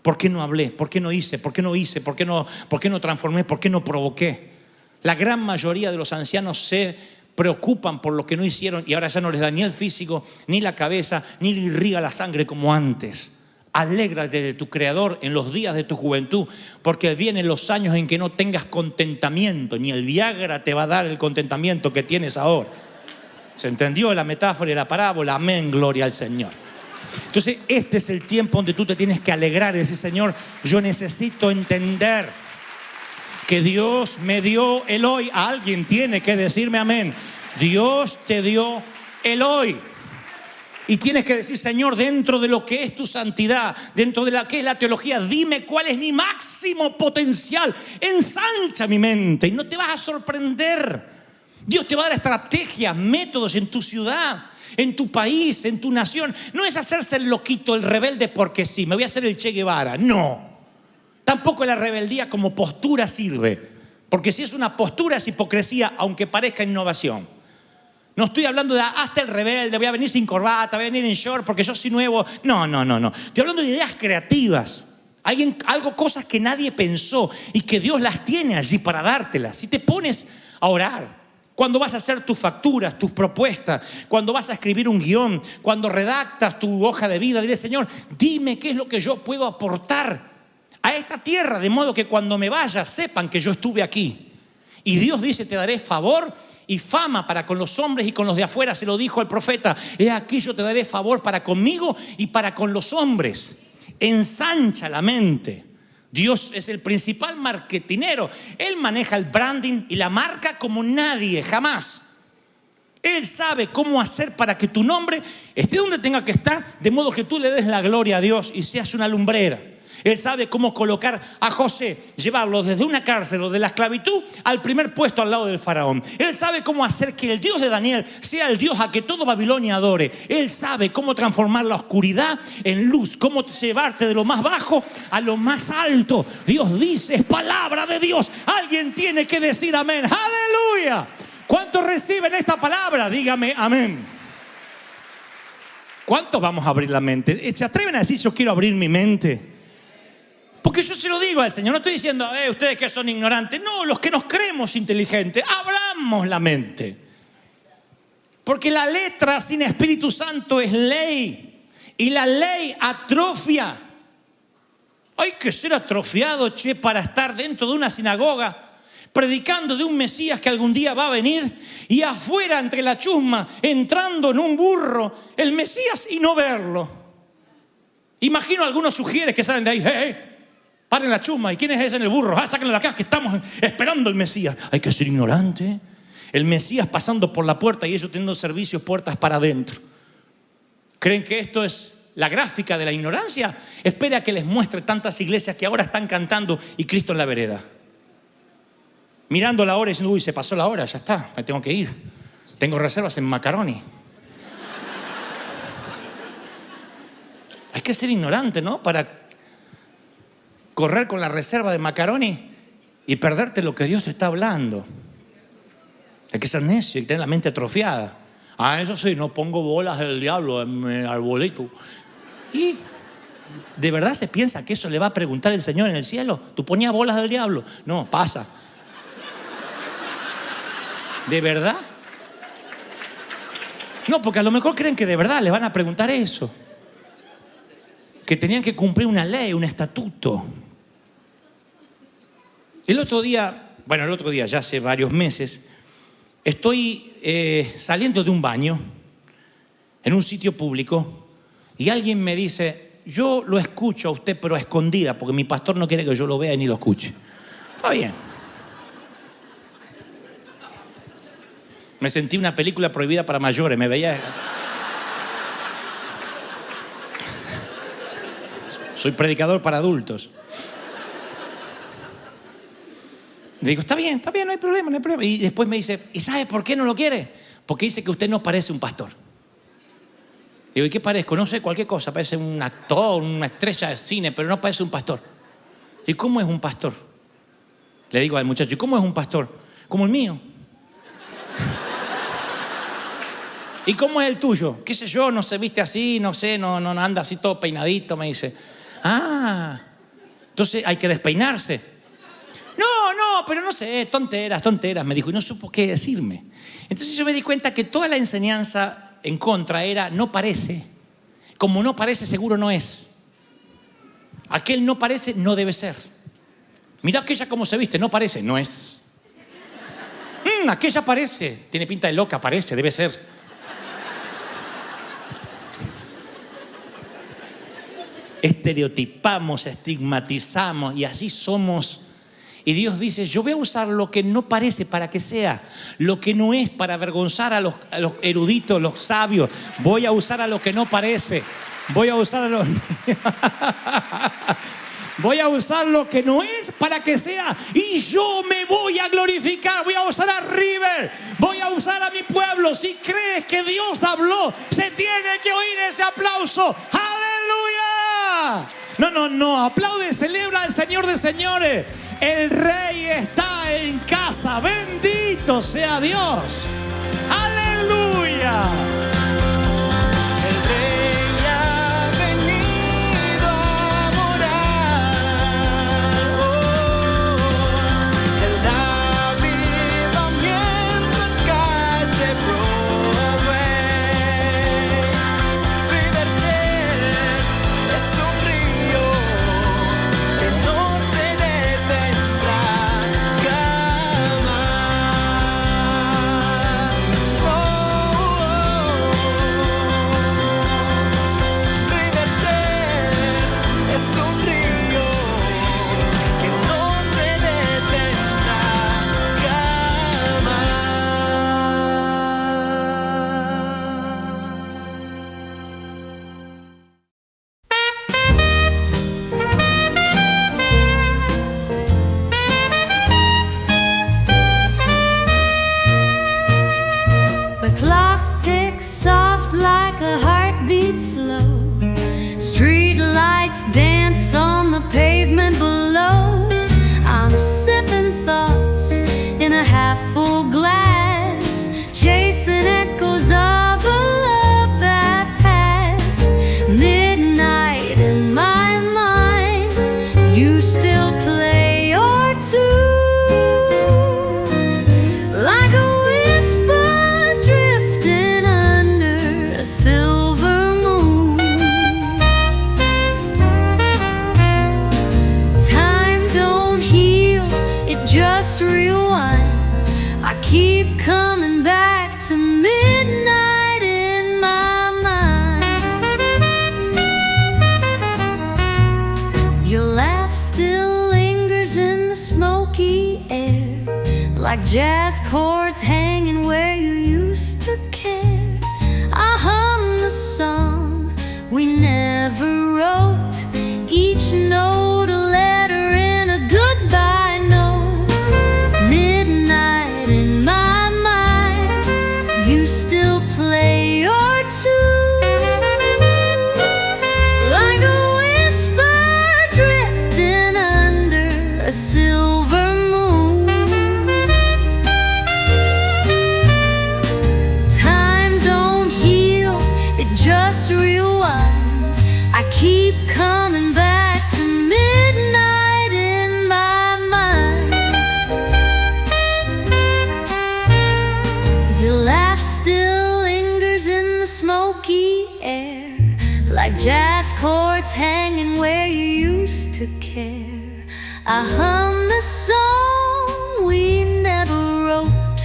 ¿Por qué no hablé? ¿Por qué no hice? ¿Por qué no hice? ¿Por qué no transformé? ¿Por qué no provoqué? La gran mayoría de los ancianos se preocupan por lo que no hicieron y ahora ya no les da ni el físico, ni la cabeza, ni le irriga la sangre como antes. Alégrate de tu Creador en los días de tu juventud, porque vienen los años en que no tengas contentamiento, ni el Viagra te va a dar el contentamiento que tienes ahora. ¿Se entendió la metáfora y la parábola? Amén, gloria al Señor. Entonces este es el tiempo donde tú te tienes que alegrar y decir, Señor, yo necesito entender que Dios me dio el hoy. Alguien tiene que decirme amén. Dios te dio el hoy. Y tienes que decir, Señor, dentro de lo que es tu santidad, dentro de lo que es la teología, dime cuál es mi máximo potencial. Ensancha mi mente y no te vas a sorprender. Dios te va a dar estrategias, métodos en tu ciudad, en tu país, en tu nación. No es hacerse el loquito, el rebelde porque sí, me voy a hacer el Che Guevara. No. Tampoco la rebeldía como postura sirve. Porque si es una postura es hipocresía, aunque parezca innovación. No estoy hablando de hasta el rebelde, voy a venir sin corbata, voy a venir en short porque yo soy nuevo. No. Estoy hablando de ideas creativas. Cosas que nadie pensó y que Dios las tiene allí para dártelas. Si te pones a orar, cuando vas a hacer tus facturas, tus propuestas, cuando vas a escribir un guión, cuando redactas tu hoja de vida, dile, Señor, dime qué es lo que yo puedo aportar a esta tierra, de modo que cuando me vaya sepan que yo estuve aquí. Y Dios dice, te daré favor y fama para con los hombres y con los de afuera. Se lo dijo al profeta, he aquí yo te daré favor para conmigo y para con los hombres. Ensancha la mente. Dios es el principal marketinero. Él maneja el branding y la marca como nadie, jamás. Él sabe cómo hacer para que tu nombre esté donde tenga que estar, de modo que tú le des la gloria a Dios y seas una lumbrera. Él sabe cómo colocar a José, llevarlo desde una cárcel o de la esclavitud al primer puesto al lado del faraón. Él sabe cómo hacer que el Dios de Daniel sea el Dios a que todo Babilonia adore. Él sabe cómo transformar la oscuridad en luz, cómo llevarte de lo más bajo a lo más alto. Dios dice, es palabra de Dios. Alguien tiene que decir amén. ¡Aleluya! ¿Cuántos reciben esta palabra? Dígame amén. ¿Cuántos vamos a abrir la mente? ¿Se atreven a decir yo quiero abrir mi mente? Porque yo se lo digo al Señor, no estoy diciendo, ustedes que son ignorantes. No, los que nos creemos inteligentes, abramos la mente. Porque la letra sin Espíritu Santo es ley. Y la ley atrofia. Hay que ser atrofiado, para estar dentro de una sinagoga, predicando de un Mesías que algún día va a venir. Y afuera, entre la chusma, entrando en un burro, el Mesías y no verlo. Imagino a algunos sugieres que salen de ahí, paren la chusma. ¿Y quién es ese en el burro? Sáquenlo de acá que estamos esperando el Mesías. Hay que ser ignorante. El Mesías pasando por la puerta y ellos teniendo servicios puertas para adentro. ¿Creen que esto es la gráfica de la ignorancia? Espera que les muestre tantas iglesias que ahora están cantando y Cristo en la vereda. Mirando la hora y diciendo, uy, se pasó la hora, ya está, me tengo que ir. Tengo reservas en Macaroni. Hay que ser ignorante, ¿no? Para correr con la reserva de Macaroni y perderte lo que Dios te está hablando. Hay que ser necio y tener la mente atrofiada. Eso sí, no pongo bolas del diablo en mi arbolito. ¿Y de verdad se piensa que eso le va a preguntar el Señor en el cielo? ¿Tú ponías bolas del diablo? No, pasa. ¿De verdad? No, porque a lo mejor creen que de verdad le van a preguntar eso. Que tenían que cumplir una ley, un estatuto. El otro día, ya hace varios meses, estoy saliendo de un baño en un sitio público y alguien me dice, yo lo escucho a usted pero a escondida porque mi pastor no quiere que yo lo vea ni lo escuche. Está bien. Me sentí una película prohibida para mayores, me veía... Soy predicador para adultos. Le digo, está bien, no hay problema, no hay problema. Y después me dice, ¿y sabe por qué no lo quiere? Porque dice que usted no parece un pastor. Digo, ¿y qué parezco? No sé, cualquier cosa. Parece un actor, una estrella de cine, pero no parece un pastor. ¿Y cómo es un pastor? Le digo al muchacho, ¿y cómo es un pastor? Como el mío. ¿Y cómo es el tuyo? ¿Qué sé yo? No se viste así, no sé, no anda así todo peinadito, me dice. Entonces hay que despeinarse. No, pero no sé, tonteras, me dijo, y no supo qué decirme. Entonces yo me di cuenta que toda la enseñanza en contra era, no parece. Como no parece, seguro no es. Aquel no parece, no debe ser. Mirá aquella cómo se viste, no parece, no es. Aquella parece, tiene pinta de loca, parece, debe ser. Estereotipamos, estigmatizamos y así somos. Y Dios dice, yo voy a usar lo que no parece para que sea, lo que no es para avergonzar a los eruditos, los sabios. Voy a usar a lo que no parece. Voy a usar a los... Voy a usar lo que no es para que sea. Y yo me voy a glorificar. Voy a usar a River. Voy a usar a mi pueblo. Si crees que Dios habló, se tiene que oír ese aplauso. ¡Aleluya! No. Aplaude, celebra al Señor de señores. El Rey está en casa. Bendito sea Dios. ¡Aleluya! El Rey ha venido a morar. El avivamiento en calle Broadway. River Church es un río que no se detendrá jamás. like jazz chords hanging where you used to care. I hum the song we never wrote, each note a letter in a goodbye note. Midnight in my mind, you still play your tune, like a whisper drifting under a silver moon. Time don't heal, it just rewinds. I keep coming back to midnight in my mind. Your laugh still lingers in the smoky air, like jazz chords hanging where you used to care. I hum the song we never wrote,